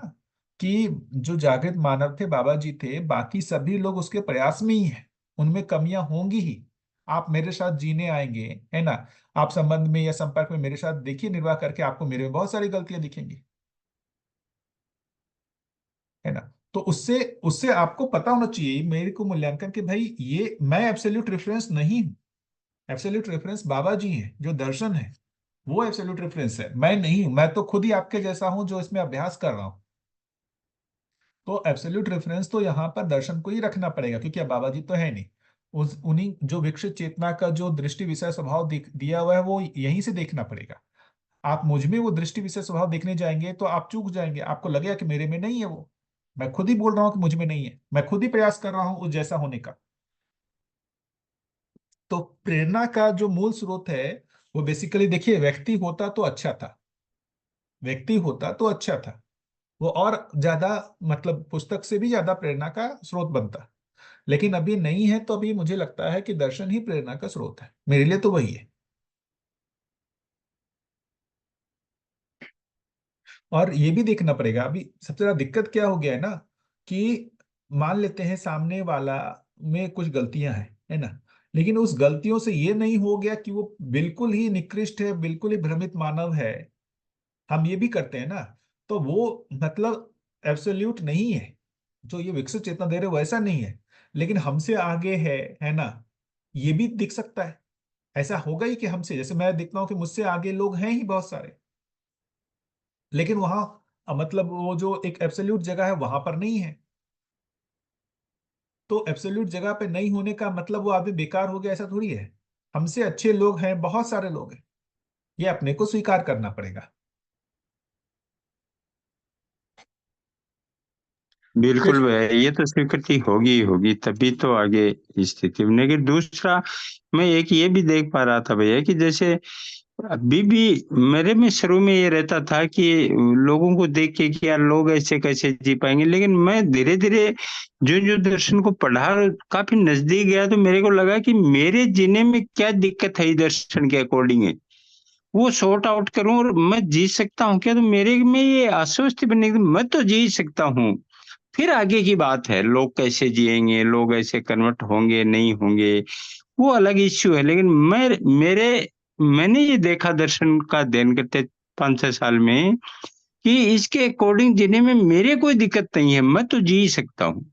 कि जो जागृत मानव थे, बाबा जी थे, बाकी सभी लोग उसके प्रयास में ही हैं। उनमें कमियां होंगी ही। आप मेरे साथ जीने आएंगे, है ना, आप संबंध में या संपर्क में मेरे साथ देखिए, निर्वाह करके आपको मेरे में बहुत सारी गलतियां दिखेंगी, है ना। तो उससे उससे आपको पता होना चाहिए, मेरे को मूल्यांकन कि भाई ये मैं एब्सोल्यूट रेफरेंस नहीं हूँ। एब्सोल्यूट रेफरेंस बाबा जी हैं, जो दर्शन है, वो एब्सोल्यूट रेफरेंस है, मैं नहीं हूं। मैं तो खुद ही आपके जैसा हूं जो इसमें अभ्यास कर रहा हूं। तो एब्सोल्यूट रेफरेंस तो यहाँ पर दर्शन को ही रखना पड़ेगा, क्योंकि अब बाबा जी तो है नहीं। उस उन्हीं जो विकसित चेतना का जो दृष्टि विषय स्वभाव दिया हुआ है, वो यहीं से देखना पड़ेगा। आप मुझ में वो दृष्टि विषय स्वभाव देखने जाएंगे तो आप चूक जाएंगे, आपको लगेगा कि मेरे में नहीं है वो। मैं खुद ही बोल रहा हूँ कि मुझ में नहीं है, मैं खुद ही प्रयास कर रहा हूँ उस जैसा होने का। तो प्रेरणा का जो मूल स्रोत है, वो बेसिकली देखिए, व्यक्ति होता तो अच्छा था, व्यक्ति होता तो अच्छा था, वो और ज्यादा, मतलब पुस्तक से भी ज्यादा प्रेरणा का स्रोत बनता। लेकिन अभी नहीं है, तो अभी मुझे लगता है कि दर्शन ही प्रेरणा का स्रोत है, मेरे लिए तो वही है। और ये भी देखना पड़ेगा, अभी सबसे ज्यादा दिक्कत क्या हो गया है ना, कि मान लेते हैं सामने वाला में कुछ गलतियां हैं, है ना, लेकिन उस गलतियों से ये नहीं हो गया कि वो बिल्कुल ही निकृष्ट है, बिल्कुल ही भ्रमित मानव है। हम ये भी करते हैं ना। तो वो मतलब एब्सोल्यूट नहीं है, जो ये विकसित चेतना दे रहे हो वैसा नहीं है, लेकिन हमसे आगे है ना, ये भी दिख सकता है। ऐसा होगा ही कि हमसे, जैसे मैं देखता हूँ कि मुझसे आगे लोग हैं ही बहुत सारे, लेकिन वहां मतलब वो जो एक एब्सोल्यूट जगह है वहां पर नहीं है। तो एब्सोल्यूट जगह पे नहीं होने का मतलब वो आदमी बेकार हो गया, ऐसा थोड़ी है। हमसे अच्छे लोग हैं, बहुत सारे लोग हैं, ये अपने को स्वीकार करना पड़ेगा। बिल्कुल फिर भैया, ये तो स्वीकृति होगी ही होगी, तभी तो आगे स्थिति बनेगी। दूसरा, मैं एक ये भी देख पा रहा था भैया कि जैसे अभी भी मेरे में शुरू में ये रहता था कि लोगों को देख के कि यार लोग ऐसे कैसे जी पाएंगे, लेकिन मैं धीरे धीरे जो जो दर्शन को पढ़ा, काफी नजदीक गया, तो मेरे को लगा कि मेरे जीने में क्या दिक्कत है, दर्शन के अकॉर्डिंग है वो सॉर्ट आउट करूं और मैं जी सकता हूँ क्या, तो मेरे में ये आश्वस्ति बनेगी कि मैं तो जी सकता हूँ। फिर आगे की बात है, लोग कैसे जिएंगे, लोग ऐसे कन्वर्ट होंगे नहीं होंगे, वो अलग इश्यू है। लेकिन मैंने ये देखा दर्शन का अध्ययन करते 5-6 साल में कि इसके अकॉर्डिंग जीने में मेरे कोई दिक्कत नहीं है, मैं तो जी सकता हूँ।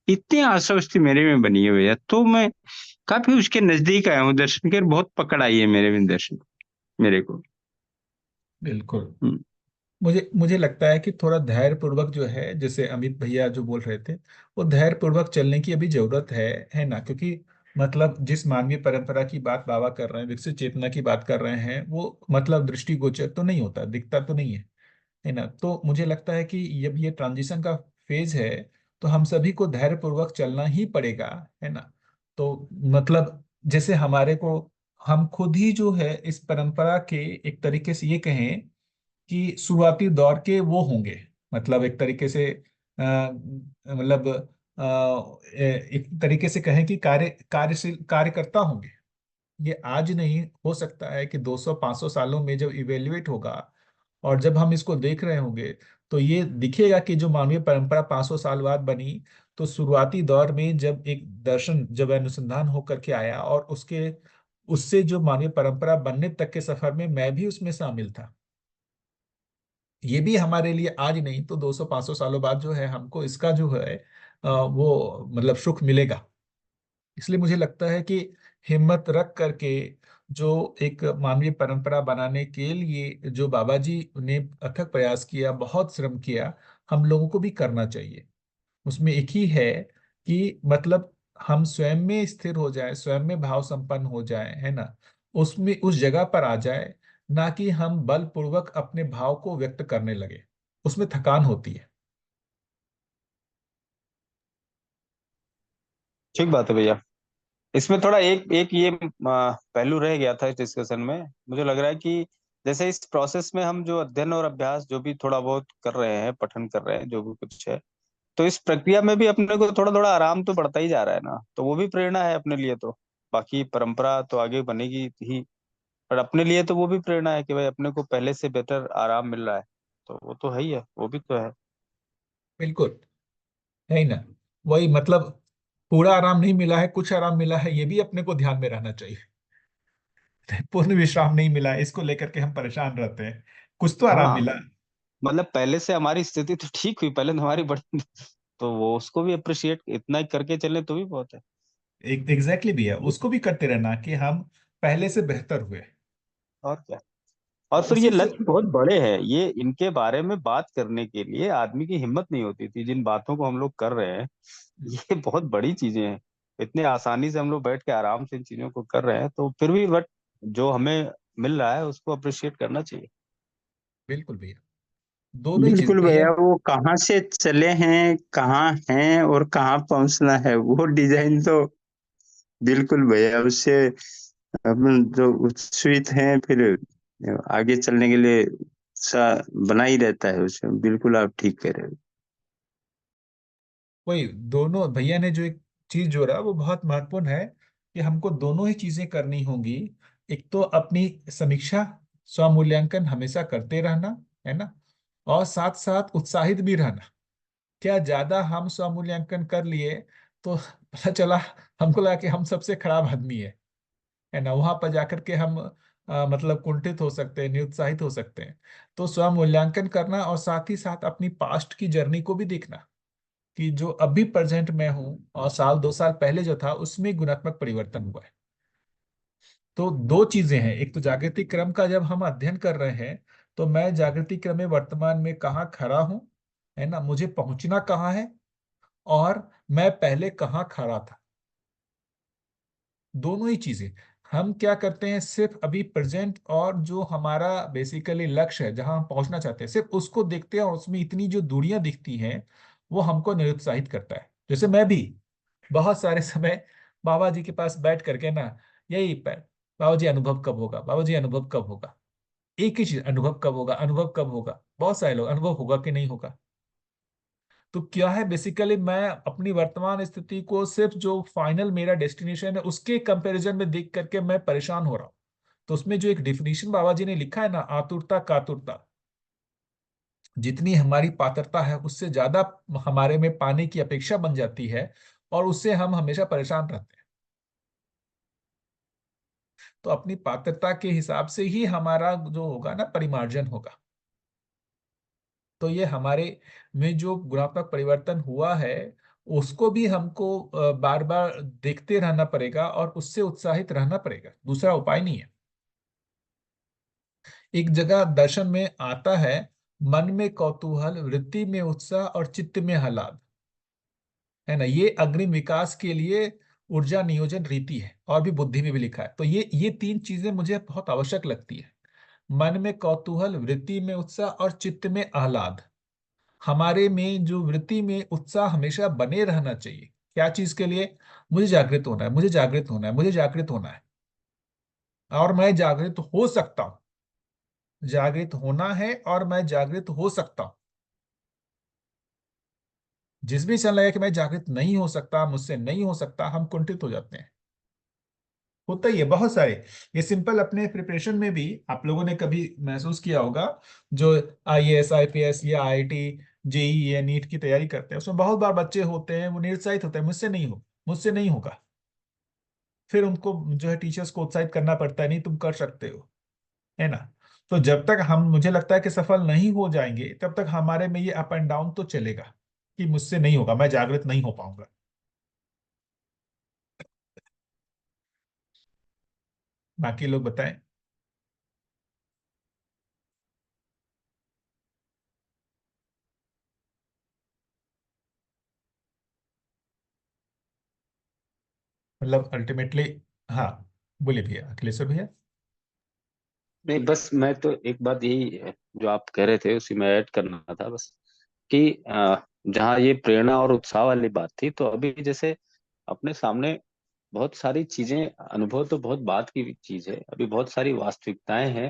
इतनी आश्वस्ति मेरे में बनी हुई है, तो मैं काफी उसके नजदीक आया हूँ दर्शन के, और बहुत पकड़ आई है मेरे में दर्शन, मेरे को। बिल्कुल, हम्म। मुझे मुझे लगता है कि थोड़ा धैर्य पूर्वक जो है, जैसे अमित भैया जो बोल रहे थे, वो धैर्य पूर्वक चलने की अभी जरूरत है ना, क्योंकि मतलब जिस मानवीय परंपरा की बात बाबा कर रहे हैं, विकसित चेतना की बात कर रहे हैं, वो मतलब दृष्टिगोचर तो नहीं होता, दिखता तो नहीं है ना। तो मुझे लगता है कि जब ये ट्रांजिशन का फेज है, तो हम सभी को धैर्य पूर्वक चलना ही पड़ेगा, है ना। तो मतलब जैसे हमारे को, हम खुद ही जो है इस परंपरा के एक तरीके से ये कहें कि शुरुआती दौर के वो होंगे, मतलब एक तरीके से मतलब एक तरीके से कहें कि कार्यशील कार्यकर्ता होंगे। ये आज नहीं, हो सकता है कि 200-500 सालों में जब इवेल्युएट होगा और जब हम इसको देख रहे होंगे, तो ये दिखेगा कि जो मानवीय परंपरा 500 साल बाद बनी, तो शुरुआती दौर में जब एक दर्शन जब अनुसंधान होकर के आया, और उसके उससे जो मानवीय परंपरा बनने तक के सफर में मैं भी उसमें शामिल था। ये भी हमारे लिए आज नहीं तो 200-500 सालों बाद जो है हमको इसका जो है वो मतलब सुख मिलेगा। इसलिए मुझे लगता है कि हिम्मत रख करके जो एक मानवीय परंपरा बनाने के लिए जो बाबा जी ने अथक प्रयास किया, बहुत श्रम किया, हम लोगों को भी करना चाहिए। उसमें एक ही है कि मतलब हम स्वयं में स्थिर हो जाए, स्वयं में भाव संपन्न हो जाए, है ना, उसमें उस जगह पर आ जाए, ना कि हम बलपूर्वक अपने भाव को व्यक्त करने लगे। उसमें थकान होती है। ठीक बात है भैया। इसमें थोड़ा एक एक ये पहलू रह गया था इस डिस्कशन में। मुझे लग रहा है कि जैसे इस प्रोसेस में हम जो अध्ययन और अभ्यास जो भी थोड़ा बहुत कर रहे हैं, पठन कर रहे हैं, जो भी कुछ है, तो इस प्रक्रिया में भी अपने को थोड़ा थोड़ा आराम तो बढ़ता ही जा रहा है ना, तो वो भी प्रेरणा है अपने लिए। तो बाकी परंपरा तो आगे बनेगी ही, पर अपने लिए तो वो भी प्रेरणा है कि भाई अपने को पहले से बेटर आराम मिल रहा है। तो वो तो है ही है, वो भी तो है। बिल्कुल है ही ना। वही मतलब पूरा आराम नहीं मिला है, कुछ आराम मिला है, ये भी अपने को ध्यान में रहना चाहिए। पूर्ण विश्राम नहीं मिला है, इसको लेकर के हम परेशान रहते हैं। कुछ तो आराम हाँ, मिला। मतलब पहले से हमारी स्थिति तो ठीक हुई, पहले तो हमारी बड़ी तो वो उसको भी अप्रिशिएट इतना ही करके चले तो भी बहुत है। एक एग्जैक्टली भी है, उसको भी करते रहना कि हम पहले से बेहतर हुए। और क्या। और फिर ये उसी से लक्ष्य बहुत बड़े हैं, ये इनके बारे में बात करने के लिए आदमी की हिम्मत नहीं होती थी, जिन बातों को हम लोग कर रहे हैं ये बहुत बड़ी चीजें हैं। इतने आसानी से हम लोग बैठ के आराम से इन चीजों को कर रहे हैं, तो फिर भी बट जो हमें मिल रहा है उसको अप्रिशिएट करना चाहिए। बिल्कुल भैया, दोनों ही चीज बिल्कुल भैया। भैया, वो कहाँ से चले हैं, कहाँ हैं और कहाँ पहुंचना है, वो डिजाइन तो बिल्कुल भैया उससे अपन जो उत्साहित हैं, फिर आगे चलने के लिए सा बना ही रहता है उसमें। बिल्कुल आप ठीक कह रहे हो। वही दोनों भैया ने जो एक चीज जोड़ा वो बहुत महत्वपूर्ण है कि हमको दोनों ही चीजें करनी होंगी। एक तो अपनी समीक्षा, स्वमूल्यांकन हमेशा करते रहना, है ना, और साथ साथ उत्साहित भी रहना। क्या ज्यादा हम स्वमूल्यांकन कर लिए तो पता चला हमको लगा कि हम सबसे खराब आदमी है ना, वहां पर जाकर के हम मतलब कुंठित हो सकते हैं, निरुत्साहित हो सकते हैं। तो स्वमूल्यांकन करना और साथ ही साथ अपनी पास्ट की जर्नी को भी देखना कि जो अभी प्रेजेंट में हूँ और साल 2 साल पहले जो था उसमें गुणात्मक परिवर्तन हुआ है। तो दो चीजें हैं, एक तो जागृति क्रम का जब हम अध्ययन कर रहे हैं तो मैं जागृति क्रम में वर्तमान में कहाँ खड़ा हूँ, है ना, मुझे पहुंचना कहाँ है, और मैं पहले कहाँ खड़ा था। दोनों ही चीजें हम क्या करते हैं, सिर्फ अभी प्रेजेंट और जो हमारा बेसिकली लक्ष्य है जहां हम पहुंचना चाहते हैं सिर्फ उसको देखते हैं, और उसमें इतनी जो दूरियां दिखती हैं वो हमको निरुत्साहित करता है। जैसे मैं भी बहुत सारे समय बाबा जी के पास बैठ करके ना यही बाबा जी अनुभव कब होगा, बाबा जी अनुभव कब होगा, एक ही चीज, अनुभव कब होगा, अनुभव कब होगा। बहुत सारे लोग अनुभव होगा कि नहीं होगा। तो क्या है, बेसिकली मैं अपनी वर्तमान स्थिति को सिर्फ जो फाइनल मेरा डेस्टिनेशन है उसके कंपैरिजन में देख करके मैं परेशान हो रहा हूँ। तो उसमें जो एक डिफिनीशन बाबा जी ने लिखा है ना, आतुरता कातुरता, जितनी हमारी पात्रता है उससे ज्यादा हमारे में पाने की अपेक्षा बन जाती है, और उससे हम हमेशा परेशान रहते हैं। तो अपनी पात्रता के हिसाब से ही हमारा जो होगा ना परिमार्जन होगा। तो ये हमारे में जो गुणात्मक परिवर्तन हुआ है उसको भी हमको बार बार देखते रहना पड़ेगा और उससे उत्साहित रहना पड़ेगा, दूसरा उपाय नहीं है। एक जगह दर्शन में आता है, मन में कौतूहल, वृत्ति में उत्साह और चित्त में आह्लाद, है ना, ये अग्रिम विकास के लिए ऊर्जा नियोजन रीति है, और भी बुद्धि में भी लिखा है। तो ये तीन चीजें मुझे बहुत आवश्यक लगती है। मन में कौतूहल, वृत्ति में उत्साह और चित्त में आह्लाद। हमारे में जो वृत्ति में उत्साह हमेशा बने रहना चाहिए। क्या चीज के लिए, मुझे जागृत होना है, मुझे जागृत होना है, मुझे जागृत होना है, और मैं जागृत हो सकता हूँ। जागृत होना है और मैं जागृत हो सकता हूँ। जिस भी समय लगे कि मैं जागृत नहीं हो सकता, मुझसे नहीं हो सकता, हम कुंठित हो जाते हैं। होता ही है बहुत सारे। ये सिंपल अपने प्रिपरेशन में भी आप लोगों ने कभी महसूस किया होगा, जो आईएएस आईपीएस या आईआईटी जेई या नीट की तैयारी करते हैं, उसमें बहुत बार बच्चे होते हैं वो निरुत्साहित होते हैं, मुझसे नहीं होगा। फिर उनको जो है टीचर्स को उत्साहित करना पड़ता है, नहीं तुम कर सकते हो, है ना। तो जब तक हम, मुझे लगता है कि सफल नहीं हो जाएंगे, तब तक हमारे में ये अप एंड डाउन तो चलेगा कि मुझसे नहीं होगा, मैं जागृत नहीं हो पाऊंगा। बाकी लोग बताएं। मतलब अल्टीमेटली, हाँ, बोलिए भैया, अखिलेश्वर भैया। नहीं, बस मैं तो एक बात यही जो आप कह रहे थे उसी में ऐड करना था बस, कि जहाँ ये प्रेरणा और उत्साह वाली बात थी, तो अभी जैसे अपने सामने बहुत सारी चीजें, अनुभव तो बहुत बात की चीज है, अभी बहुत सारी वास्तविकताएं हैं,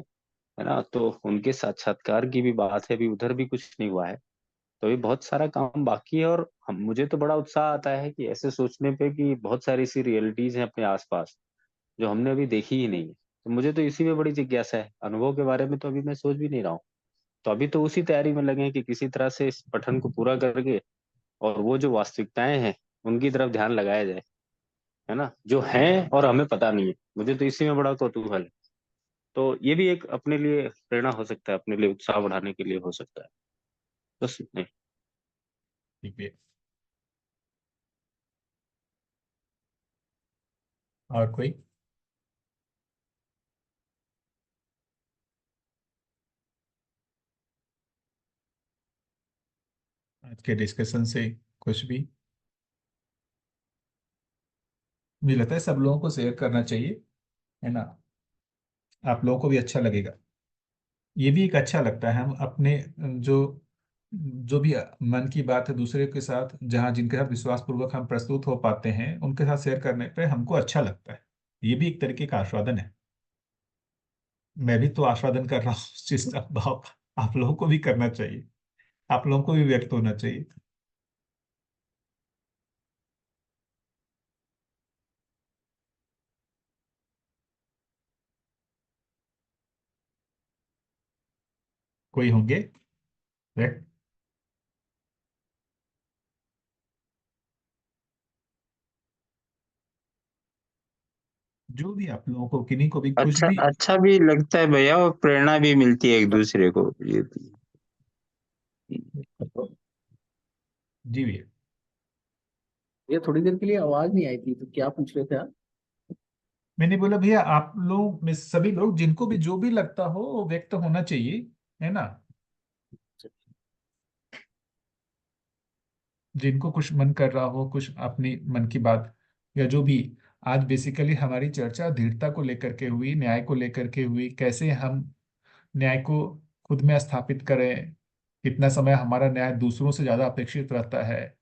है ना। तो उनके साक्षात्कार की भी बात है, अभी उधर भी कुछ नहीं हुआ है, तो अभी बहुत सारा काम बाकी है। और हम, मुझे तो बड़ा उत्साह आता है कि ऐसे सोचने पे कि बहुत सारी ऐसी रियलिटीज हैं अपने आसपास जो हमने अभी देखी ही नहीं है। तो मुझे तो इसी में बड़ी जिज्ञासा है, अनुभव के बारे में तो अभी मैं सोच भी नहीं रहा हूँ। तो अभी तो उसी तैयारी में लगे हैं कि किसी तरह से इस पठन को पूरा करके और वो जो वास्तविकताएं हैं उनकी तरफ ध्यान लगाया जाए, है ना, जो हैं और हमें पता नहीं है। मुझे तो इसी में बड़ा कौतूहल है। तो ये भी एक अपने लिए प्रेरणा हो सकता है, अपने लिए उत्साह बढ़ाने के लिए हो सकता है। बस नहीं। ठीक है। और कोई आज के डिस्कशन से कुछ भी, मुझे लगता है सब लोगों को शेयर करना चाहिए, है ना। आप लोगों को भी अच्छा लगेगा, ये भी एक अच्छा लगता है, हम अपने जो जो भी मन की बात है दूसरे के साथ, जहाँ जिनके साथ विश्वास पूर्वक हम प्रस्तुत हो पाते हैं, उनके साथ शेयर करने पे हमको अच्छा लगता है। ये भी एक तरीके का आस्वादन है। मैं भी तो आस्वादन कर रहा हूँ उस चीज का भाव, आप लोगों को भी करना चाहिए, आप लोगों को भी व्यक्त होना चाहिए। कोई होंगे व्यक्त, जो भी आप लोगों को, किन्हीं को भी कुछ अच्छा, भी। अच्छा भी लगता है भैया, और प्रेरणा भी मिलती है एक दूसरे को, ये जी भैया। ये थोड़ी देर के लिए आवाज नहीं आई थी, तो क्या पूछ रहे थे आप? मैंने बोला भैया, आप लोग में सभी लोग जिनको भी जो भी लगता हो वो व्यक्त होना चाहिए, है ना। जिनको कुछ मन कर रहा हो, कुछ अपनी मन की बात या जो भी। आज बेसिकली हमारी चर्चा दृढ़ता को लेकर के हुई, न्याय को लेकर के हुई, कैसे हम न्याय को खुद में स्थापित करें, कितना समय हमारा न्याय दूसरों से ज्यादा अपेक्षित रहता है।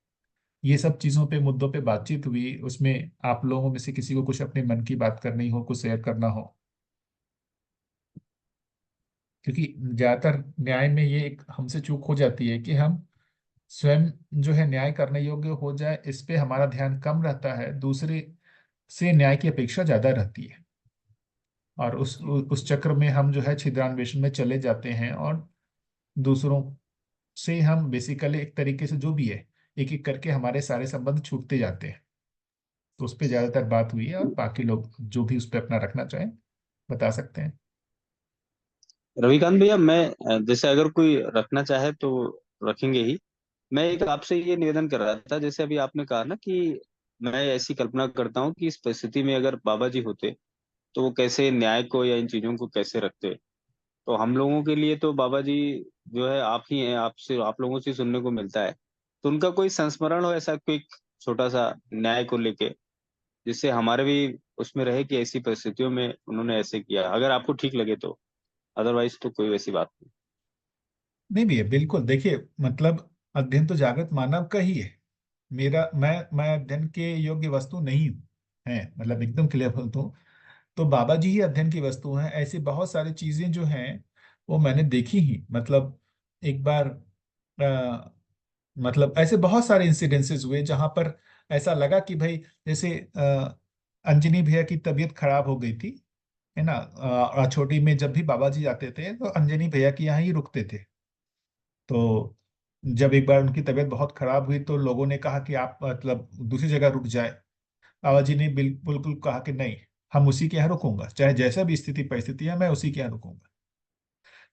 ये सब चीजों पे, मुद्दों पे बातचीत हुई, उसमें आप लोगों में से किसी को कुछ अपने मन की बात करनी हो, कुछ शेयर करना हो। क्योंकि ज्यादातर न्याय में ये एक हमसे चूक हो जाती है कि हम स्वयं जो है न्याय करने योग्य हो जाए, इस पे हमारा ध्यान कम रहता है, दूसरे से न्याय की अपेक्षा ज्यादा रहती है। और उस चक्र में हम जो है छिद्रान्वेषण में चले जाते हैं, और दूसरों से हम बेसिकली एक तरीके से जो भी है, एक एक करके हमारे सारे संबंध छूटते जाते हैं। तो उस पर ज्यादातर बात हुई है, और बाकी लोग जो भी उस पर अपना रखना चाहें बता सकते हैं। रविकांत भैया, मैं जैसे अगर कोई रखना चाहे तो रखेंगे ही। मैं एक आपसे ये निवेदन कर रहा था, जैसे अभी आपने कहा ना कि मैं ऐसी कल्पना करता हूँ कि इस परिस्थिति में अगर बाबा जी होते तो वो कैसे न्याय को या इन चीजों को कैसे रखते। तो हम लोगों के लिए तो बाबा जी जो है आप ही हैं, आपसे, आप लोगों से सुनने को मिलता है। तो उनका कोई संस्मरण हो ऐसा, कोई छोटा सा न्याय को लेके, जिससे हमारे भी उसमें रहे कि ऐसी परिस्थितियों में उन्होंने ऐसे किया, अगर आपको ठीक लगे तो। अदरवाइज तो कोई वैसी बात नहीं। नहीं भैया, बिल्कुल देखिए, मतलब अध्ययन तो जागृत मानव का ही है। मेरा मैं अध्ययन के योग्य वस्तु नहीं हूँ, है, मतलब एकदम क्लियर बोलता हूँ। तो बाबा जी ही अध्ययन की वस्तु हैं। ऐसी बहुत सारी चीजें जो हैं वो मैंने देखी ही, मतलब एक बार मतलब ऐसे बहुत सारे इंसिडेंसेस हुए जहां पर ऐसा लगा कि भाई, जैसे अंजनी भैया की तबीयत खराब हो गई थी, है ना। छोटी में जब भी बाबा जी जाते थे तो अंजनी भैया के यहाँ ही रुकते थे। तो जब एक बार उनकी तबीयत बहुत खराब हुई तो लोगों ने कहा कि आप मतलब दूसरी जगह रुक जाए। बाबा जी ने बिल्कुल कहा कि नहीं, हम उसी के यहाँ रुकूंगा, चाहे जैसा भी स्थिति परिस्थिति है, मैं उसी के यहाँ रुकूंगा।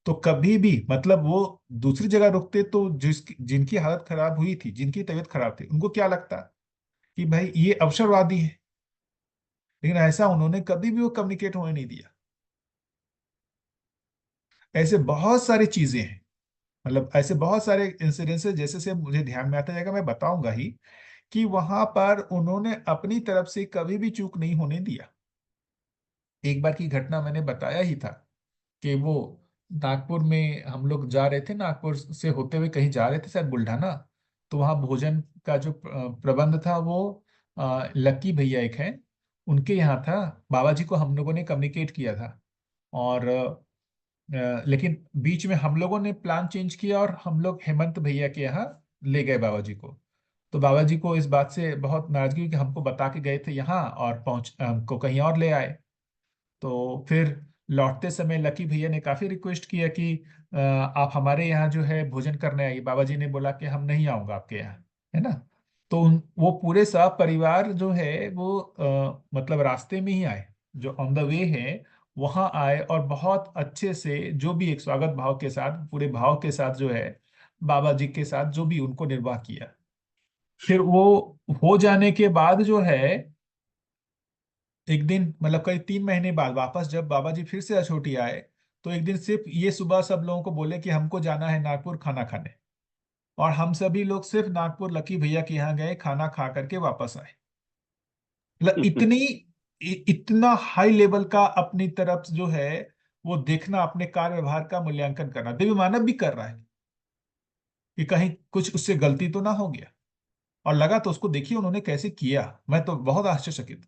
तो कभी भी मतलब वो दूसरी जगह रुकते तो जिनकी हालत खराब हुई थी, जिनकी तबीयत खराब थी, उनको क्या लगता कि भाई ये अवसरवादी है। लेकिन ऐसा उन्होंने कभी भी वो कम्युनिकेट होने नहीं दिया। ऐसे बहुत सारी चीजें हैं, मतलब ऐसे बहुत सारे इंसिडेंसेस जैसे से मुझे ध्यान में आता जाएगा मैं बताऊंगा ही, कि वहां पर उन्होंने अपनी तरफ से कभी भी चूक नहीं होने दिया। एक बार की घटना मैंने बताया ही था कि वो नागपुर में हम लोग जा रहे थे, नागपुर से होते हुए कहीं जा रहे थे शायद बुल्ढाना। तो वहाँ भोजन का जो प्रबंध था वो लक्की भैया एक है, उनके यहाँ था। बाबा जी को हम लोगों ने कम्युनिकेट किया था, और लेकिन बीच में हम लोगों ने प्लान चेंज किया और हम लोग हेमंत भैया के यहाँ ले गए बाबा जी को। तो बाबा जी को इस बात से बहुत नाराजगी हुई कि हमको बता के गए थे यहाँ और पहुंच हमको कहीं और ले आए। तो फिर लौटते समय लकी भैया ने काफी रिक्वेस्ट किया कि आप हमारे यहाँ जो है भोजन करने आइए। बाबा जी ने बोला कि हम नहीं आऊंगा आपके यहाँ, है ना। तो वो पूरे सब परिवार जो है वो मतलब रास्ते में ही आए, जो ऑन द वे है वहां आए, और बहुत अच्छे से जो भी एक स्वागत भाव के साथ, पूरे भाव के साथ जो है बाबा जी के साथ जो भी उनको निर्वाह किया। फिर वो हो जाने के बाद जो है एक दिन मतलब करीब 3 महीने बाद वापस जब बाबा जी फिर से अछोटी आए, तो एक दिन सिर्फ ये सुबह सब लोगों को बोले कि हमको जाना है नागपुर खाना खाने। और हम सभी लोग सिर्फ नागपुर लकी भैया के यहाँ गए, खाना खा करके वापस आए। मतलब इतना हाई लेवल का अपनी तरफ जो है वो देखना, अपने कार्य व्यवहार का मूल्यांकन करना, दिव्य मानव भी कर रहा है कि कहीं कुछ उससे गलती तो ना हो गया। और लगा तो उसको देखिए उन्होंने कैसे किया, मैं तो बहुत आश्चर्यचकित।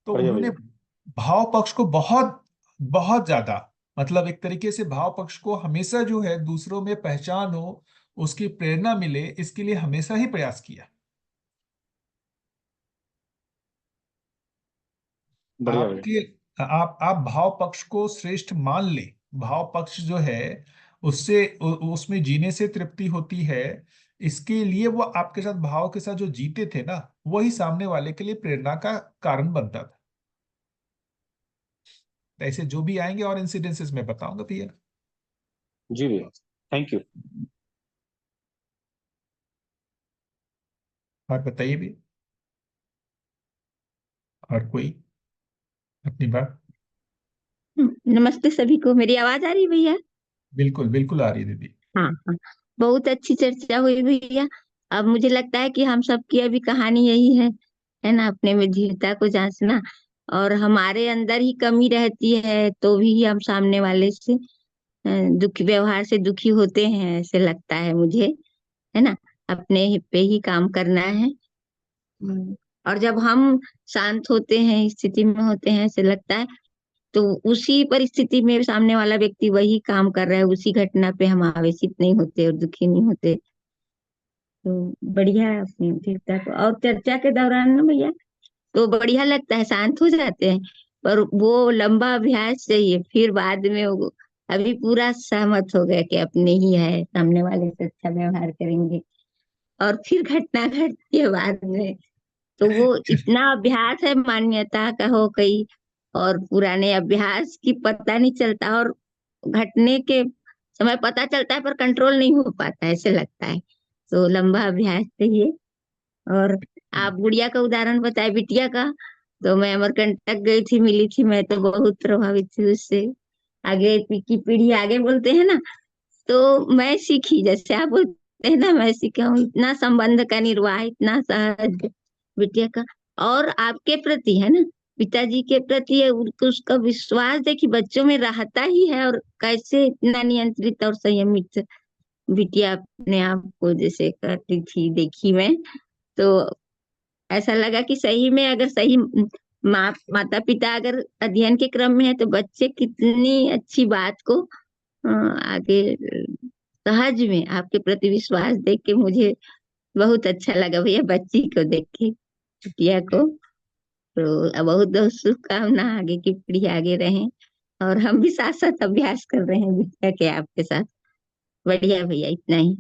तो बढ़िया उन्होंने भैया। भाव पक्ष को बहुत बहुत ज्यादा, मतलब एक तरीके से भाव पक्ष को हमेशा जो है दूसरों में पहचान हो, उसकी प्रेरणा मिले, इसके लिए हमेशा ही प्रयास किया। बढ़िया भैया। आपके आप भाव पक्ष को श्रेष्ठ मान ले। भाव पक्ष जो है उससे उसमें जीने से तृप्ति होती है। इसके लिए वो आपके साथ भाव के साथ जो जीते थे ना, वही सामने वाले के लिए प्रेरणा का कारण बनता था। ऐसे जो भी आएंगे और इंसिडेंसेस में बताऊंगा भैया। जी भैया, थैंक यू। और बताइए भी, और कोई अपनी बात। नमस्ते सभी को। मेरी आवाज आ रही है भैया? बिल्कुल बिल्कुल आ रही है दीदी। हाँ हाँ। बहुत अच्छी चर्चा हुई भैया। अब मुझे लगता है कि हम सबकी अभी कहानी यही है ना, अपने में धीरता को जांचना। और हमारे अंदर ही कमी रहती है तो भी हम सामने वाले से दुखी व्यवहार से दुखी होते हैं, ऐसे लगता है मुझे, है ना। अपने पे ही काम करना है। और जब हम शांत होते हैं, स्थिति में होते हैं, ऐसे लगता है तो उसी परिस्थिति में सामने वाला व्यक्ति वही काम कर रहा है, उसी घटना पे हम आवेशित नहीं होते और दुखी नहीं होते। तो बढ़िया है अपनी धीरता को। और चर्चा के दौरान ना भैया तो बढ़िया लगता है, शांत हो जाते हैं। पर वो लंबा अभ्यास चाहिए, फिर बाद में वो अभी पूरा सहमत हो गया कि अपने ही है, सामने वाले से अच्छा व्यवहार करेंगे, और फिर घटना घटती है बाद में। तो वो इतना अभ्यास है, मान्यता का हो कई, और पुराने अभ्यास की पता नहीं चलता, और घटने के समय पता चलता है पर कंट्रोल नहीं हो पाता, ऐसे लगता है। तो लंबा अभ्यास चाहिए। और आप गुड़िया का उदाहरण बताए, बिटिया का, तो मैं अमरकंटक गई थी, मिली थी, मैं तो बहुत प्रभावित थी उससे। आगे की पीढ़ी आगे बोलते हैं ना, तो मैं सीखी, जैसे आप बोलते हैं ना, मैं सीखा हूँ इतना संबंध का निर्वाह, इतना सहज बिटिया का। और आपके प्रति है ना, पिताजी के प्रति है, उनको उसका विश्वास देखिए बच्चों में रहता ही है, और कैसे इतना नियंत्रित और संयमित बिटिया अपने आप को जैसे करती थी, देखी मैं। तो ऐसा लगा कि सही में अगर सही माता पिता अगर अध्ययन के क्रम में है तो बच्चे कितनी अच्छी बात को आगे सहज में आपके प्रति विश्वास देख के मुझे बहुत अच्छा लगा भैया बच्ची को देख के, बिटिया को। तो बहुत बहुत शुभकामना आगे की पीढ़ी आगे रहे, और हम भी साथ साथ अभ्यास कर रहे हैं बिटिया के आपके साथ। बढ़िया भैया, इतना ही।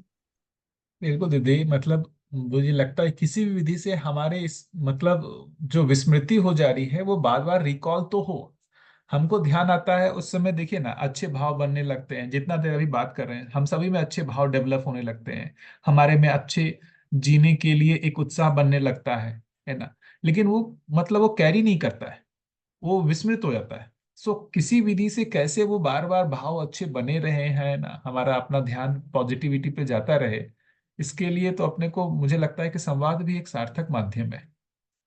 बिल्कुल दीदी, मतलब मुझे लगता है किसी भी विधि से हमारे इस मतलब जो विस्मृति हो जा रही है वो बार बार रिकॉल तो हो, हमको ध्यान आता है उस समय। देखिए ना, अच्छे भाव बनने लगते हैं, जितना देर अभी बात कर रहे हैं हम सभी में अच्छे भाव डेवलप होने लगते हैं, हमारे में अच्छे जीने के लिए एक उत्साह बनने लगता है ना। लेकिन वो मतलब वो कैरी नहीं करता है, वो विस्मृत हो जाता है। सो किसी विधि से कैसे वो बार बार भाव अच्छे बने रहे हैं ना, हमारा अपना ध्यान पॉजिटिविटी पे जाता रहे, इसके लिए तो अपने को मुझे लगता है कि संवाद भी एक सार्थक माध्यम है,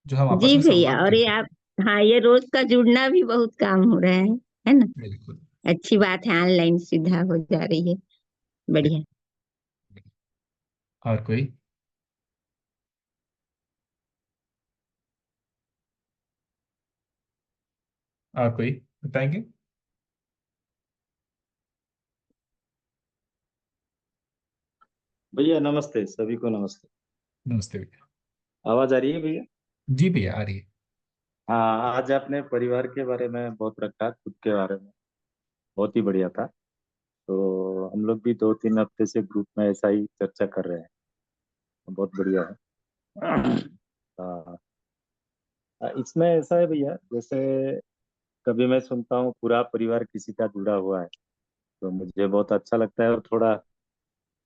जो हम आपस जी में भैया, संवाद और ये करते आप, हाँ, ये रोज का जुड़ना भी बहुत काम हो रहा है ना। हैं। बिल्कुल। अच्छी बात है, ऑनलाइन सुविधा हो जा रही है। बढ़िया। और कोई? और कोई बताएंगे? भैया नमस्ते, सभी को नमस्ते। नमस्ते भैया। आवाज आ रही है भैया? जी भैया, आ रही है। हाँ, आज आपने परिवार के बारे में बहुत रखा, खुद के बारे में बहुत ही बढ़िया था। तो हम लोग भी 2-3 हफ्ते से ग्रुप में ऐसा ही चर्चा कर रहे हैं, बहुत बढ़िया है। हाँ, इसमें ऐसा है भैया, जैसे कभी मैं सुनता हूँ पूरा परिवार किसी का जुड़ा हुआ है, तो मुझे बहुत अच्छा लगता है, और थोड़ा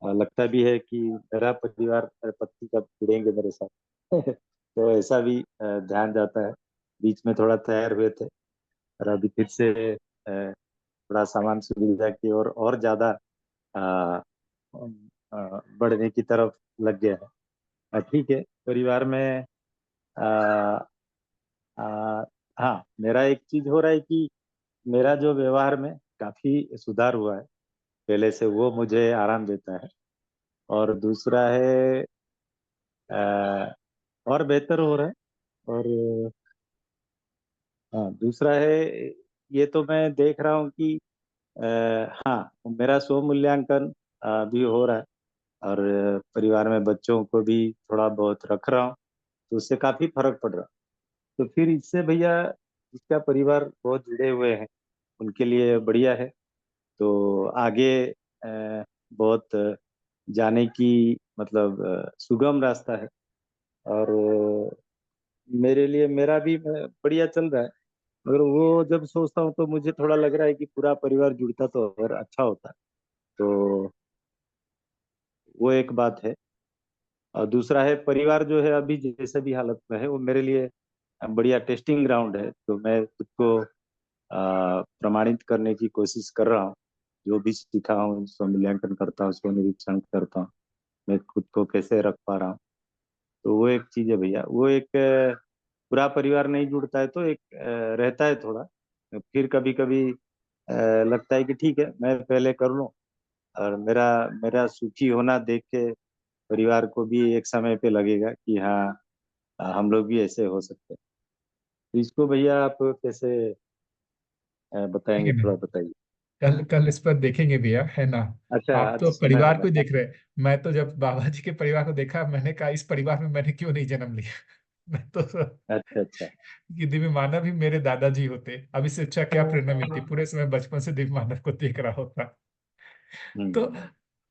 लगता भी है कि मेरा परिवार मेरे पत्नी कब जुड़ेंगे मेरे साथ। तो ऐसा भी ध्यान जाता है। बीच में थोड़ा तैयार हुए थे, और अभी फिर से थोड़ा सामान सुविधा की और ज्यादा अ, बढ़ने की तरफ लग गया है। ठीक है, परिवार में अ, हाँ, मेरा एक चीज हो रहा है कि मेरा जो व्यवहार में काफी सुधार हुआ है पहले से, वो मुझे आराम देता है। और दूसरा है और बेहतर हो रहा है। और हाँ, दूसरा है, ये तो मैं देख रहा हूँ कि हाँ, मेरा स्व मूल्यांकन भी हो रहा है, और परिवार में बच्चों को भी थोड़ा बहुत रख रहा हूँ, तो उससे काफी फर्क पड़ रहा है। तो फिर इससे भैया, जिसका परिवार बहुत जुड़े हुए हैं उनके लिए बढ़िया है। तो आगे बहुत जाने की मतलब सुगम रास्ता है। और मेरे लिए मेरा भी बढ़िया चल रहा है। मगर वो जब सोचता हूँ तो मुझे थोड़ा लग रहा है कि पूरा परिवार जुड़ता तो और अच्छा होता। तो वो एक बात है। और दूसरा है, परिवार जो है अभी जैसे भी हालत में है, वो मेरे लिए बढ़िया टेस्टिंग ग्राउंड है। तो मैं खुद को प्रमाणित करने की कोशिश कर रहा हूँ। जो भी सीखा हूँ, स्व मूल्यांकन करता हूँ, स्व निरीक्षण करता हूँ, मैं खुद को कैसे रख पा रहा हूँ। तो वो एक चीज है भैया। वो एक पूरा परिवार नहीं जुड़ता है तो एक रहता है थोड़ा। फिर कभी कभी लगता है कि ठीक है, मैं पहले कर लूँ, और मेरा मेरा सुखी होना देख के परिवार को भी एक समय पे लगेगा कि हाँ, हम लोग भी ऐसे हो सकते हैं। तो इसको भैया आप कैसे ठीक है बताएंगे, ना, थोड़ा बताइए। कल कल इस पर देखेंगे भैया, है ना। अच्छा, आप आज तो सुना है परिवार को ना। ही देख रहे हैं, मैं तो जब बाबा जी के परिवार को देखा मैंने कहा इस परिवार में मैंने क्यों नहीं जन्म लिया। मैं तो अच्छा अच्छा। कि दिव्य मानव ही मेरे दादाजी होते, अब इससे अच्छा क्या प्रेरणा मिलती, पूरे समय बचपन से दिव्य मानव को देख रहा होता। तो हम्म।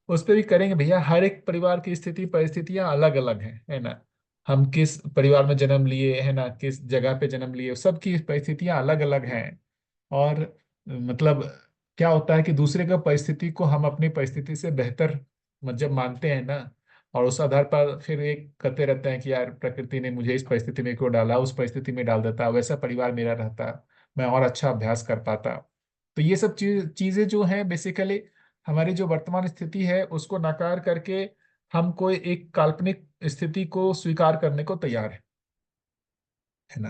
उस पे भी करेंगे भैया। हर एक परिवार की स्थिति परिस्थितियां अलग अलग हैं, है ना। हम किस परिवार में जन्म लिए, है ना, किस जगह पे जन्म लिए, सबकी परिस्थितियां अलग अलग हैं। और मतलब क्या होता है कि दूसरे का परिस्थिति को हम अपनी परिस्थिति से बेहतर जब मानते हैं ना, और उस आधार पर फिर एक करते रहते हैं कि यार प्रकृति ने मुझे इस परिस्थिति में क्यों डाला, उस परिस्थिति में डाल देता, वैसा परिवार मेरा रहता, मैं और अच्छा अभ्यास कर पाता। तो ये सब चीजें जो हैं बेसिकली हमारी जो वर्तमान स्थिति है उसको नकार करके हम कोई एक काल्पनिक स्थिति को स्वीकार करने को तैयार है ना।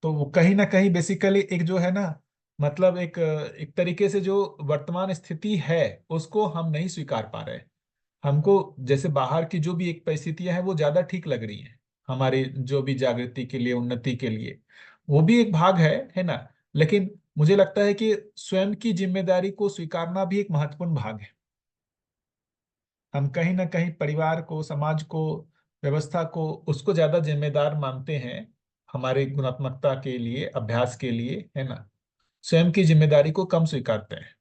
तो वो कहीं ना कहीं बेसिकली एक जो है ना, मतलब एक तरीके से जो वर्तमान स्थिति है उसको हम नहीं स्वीकार पा रहे। हमको जैसे बाहर की जो भी एक परिस्थितियां हैं वो ज्यादा ठीक लग रही हैं, हमारी जो भी जागृति के लिए, उन्नति के लिए, वो भी एक भाग है ना। लेकिन मुझे लगता है कि स्वयं की जिम्मेदारी को स्वीकारना भी एक महत्वपूर्ण भाग है। हम कहीं ना कहीं परिवार को, समाज को, व्यवस्था को, उसको ज्यादा जिम्मेदार मानते हैं हमारे गुणात्मकता के लिए, अभ्यास के लिए, है ना। स्वयं की जिम्मेदारी को कम स्वीकारते हैं।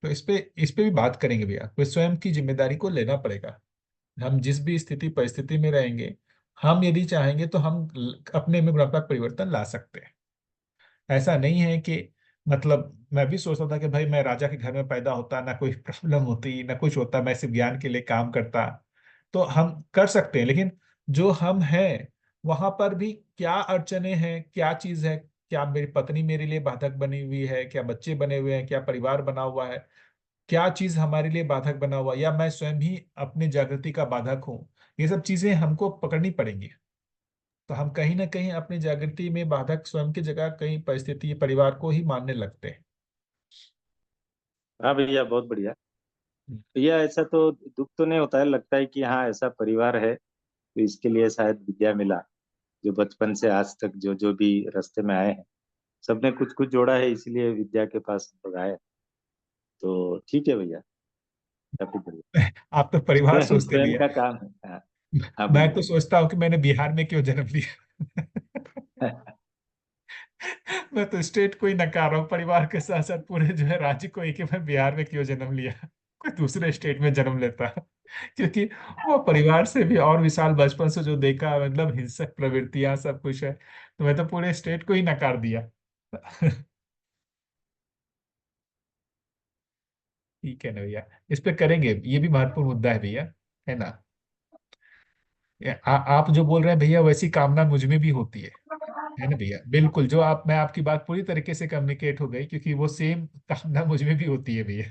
तो इस पे भी बात करेंगे भैया, तो स्वयं की जिम्मेदारी को लेना पड़ेगा। हम जिस भी स्थिति परिस्थिति में रहेंगे, हम यदि चाहेंगे तो हम अपने में गुणात्मक परिवर्तन ला सकते हैं। ऐसा नहीं है कि, मतलब मैं भी सोचता था कि भाई मैं राजा के घर में पैदा होता, ना कोई प्रॉब्लम होती, ना कुछ होता, मैं सिर्फ ज्ञान के लिए काम करता। तो हम कर सकते हैं, लेकिन जो हम हैं वहां पर भी क्या अड़चने हैं, क्या चीज है, क्या मेरी पत्नी मेरे लिए बाधक बनी हुई है, क्या बच्चे बने हुए हैं, क्या परिवार बना हुआ है, क्या चीज हमारे लिए बाधक बना हुआ है, या मैं स्वयं ही अपनी जागृति का बाधक हूँ। ये सब चीजें हमको पकड़नी पड़ेंगी। तो हम कहीं ना कहीं अपनी जागृति में बाधक स्वयं की जगह कहीं परिस्थिति, परिवार को ही मानने लगते हैं। हाँ भैया, बहुत बढ़िया भैया। ऐसा तो दुख तो नहीं होता है, लगता है कि हाँ ऐसा परिवार है तो इसके लिए शायद विद्या मिला। जो बचपन से आज तक जो जो भी रास्ते में आए हैं, सबने कुछ कुछ जोड़ा है, इसीलिए विद्या के पास हम लोग आए। तो ठीक है भैया, काफी बढ़िया। आप तो परिवार स्वयं सोचते स्वयं भैया। का काम है। हाँ। हाँ मैं बोलिए तो सोचता हूँ कि मैंने बिहार में क्यों जन्म लिया। बोलिए। मैं तो स्टेट को ही नकार रहा हूँ, परिवार के साथ साथ पूरे जो है राज्य को ही, कि मैं बिहार में क्यों जन्म लिया, कोई दूसरे स्टेट में जन्म लेता। क्योंकि वो परिवार से भी और विशाल, बचपन से जो देखा, मतलब हिंसक प्रवृत्तियां सब कुछ है, तो मैं तो पूरे स्टेट को ही नकार दिया। ठीक है ना भैया, इस पे करेंगे, ये भी महत्वपूर्ण मुद्दा है भैया, है ना। आप जो बोल रहे हैं भैया, वैसी कामना मुझ में भी होती है ना भैया। बिल्कुल, जो आप, मैं आपकी बात पूरी तरीके से कम्युनिकेट हो गई, क्योंकि वो सेम कामना मुझ में भी होती है भैया,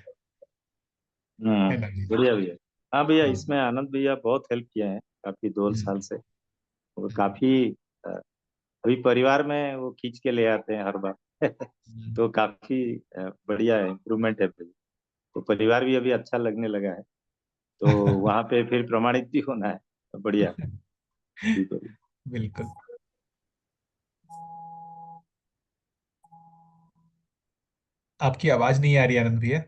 है ना भैया। बढ़िया भैया। हाँ भैया, हाँ। इसमें आनंद भैया बहुत हेल्प किए हैं काफी 2 साल हम्म, से। और हम्म, काफी अ, अभी परिवार में वो खींच के ले आते हैं हर बार। हम्म। तो काफी बढ़िया है, इम्प्रूवमेंट है भैया। तो परिवार भी अभी अच्छा लगने लगा है। तो वहां पे फिर प्रमाणित भी होना है। तो बढ़िया। ठीक है। बिल्कुल। आपकी आवाज नहीं आ रही आनंद भैया।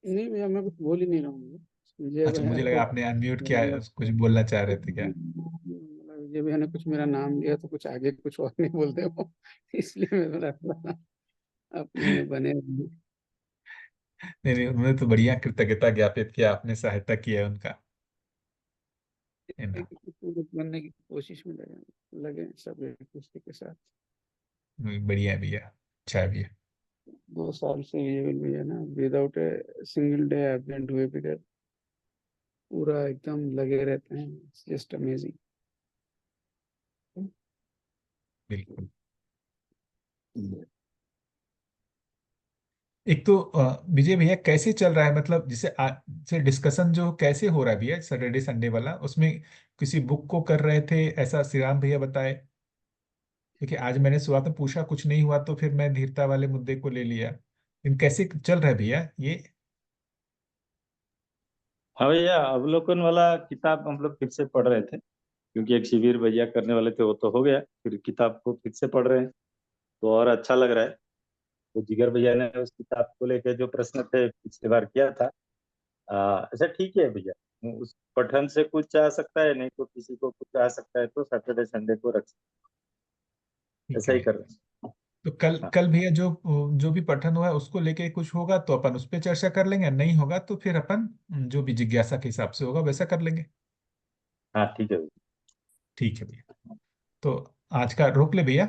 नहीं भैया, मैं कुछ बोल ही नहीं रहा हूँ। विजय अच्छा, भैया मुझे लगा को आपने अनम्यूट किया, मतलब कुछ बोलना चाह रहे थे क्या। विजय भैया ने कुछ मेरा नाम लिया तो कुछ आगे कुछ और नहीं बोलते वो। इसलिए मैं मेरा थोड़ा अपने में बने रहे। नहीं नहीं, उन्होंने तो बढ़िया कृतज्ञता ज्ञापित किया, आपने सहायता किया उनका, है ना। कुछ बनने की कोशिश में लगे सब एक दूसरे के साथ। बढ़िया है भैया, अच्छा है भैया। 2 साल से ये भी है ना, without a single day absent हुए बगैर पूरा एकदम लगे रहते हैं। Just amazing. बिल्कुल। एक तो विजय भैया कैसे चल रहा है, मतलब जैसे डिस्कशन जो कैसे हो रहा है भैया, सैटरडे संडे वाला, उसमें किसी बुक को कर रहे थे ऐसा श्री राम भैया बताए। क्योंकि आज मैंने शुरुआत में पूछा, कुछ नहीं हुआ, तो फिर मैं धीरता वाले मुद्दे को ले लिया। लेकिन कैसे चल रहा है भैया ये। हाँ भैया, अवलोकन वाला किताब हम लोग फिर से पढ़ रहे थे, क्योंकि एक शिविर भैया करने वाले थे, वो तो हो गया। फिर किताब को फिर से पढ़ रहे हैं, तो और अच्छा लग रहा है। तो जिगर भैया ने उस किताब को लेकर जो प्रश्न थे पिछली बार किया था। अच्छा ठीक है भैया। उस पठन से कुछ आ सकता है, नहीं तो किसी को कुछ आ सकता है, तो सैटरडे संडे को रख ठीक ऐसा है ही भैया। कर रहे हैं। तो कल हाँ। कल भैया जो जो भी पठन हुआ है उसको लेके कुछ होगा तो अपन उस पर चर्चा कर लेंगे, नहीं होगा तो फिर अपन जो भी जिज्ञासा के हिसाब से होगा वैसा कर लेंगे। हाँ ठीक है भैया। ठीक है भैया। तो आज का रोक ले भैया।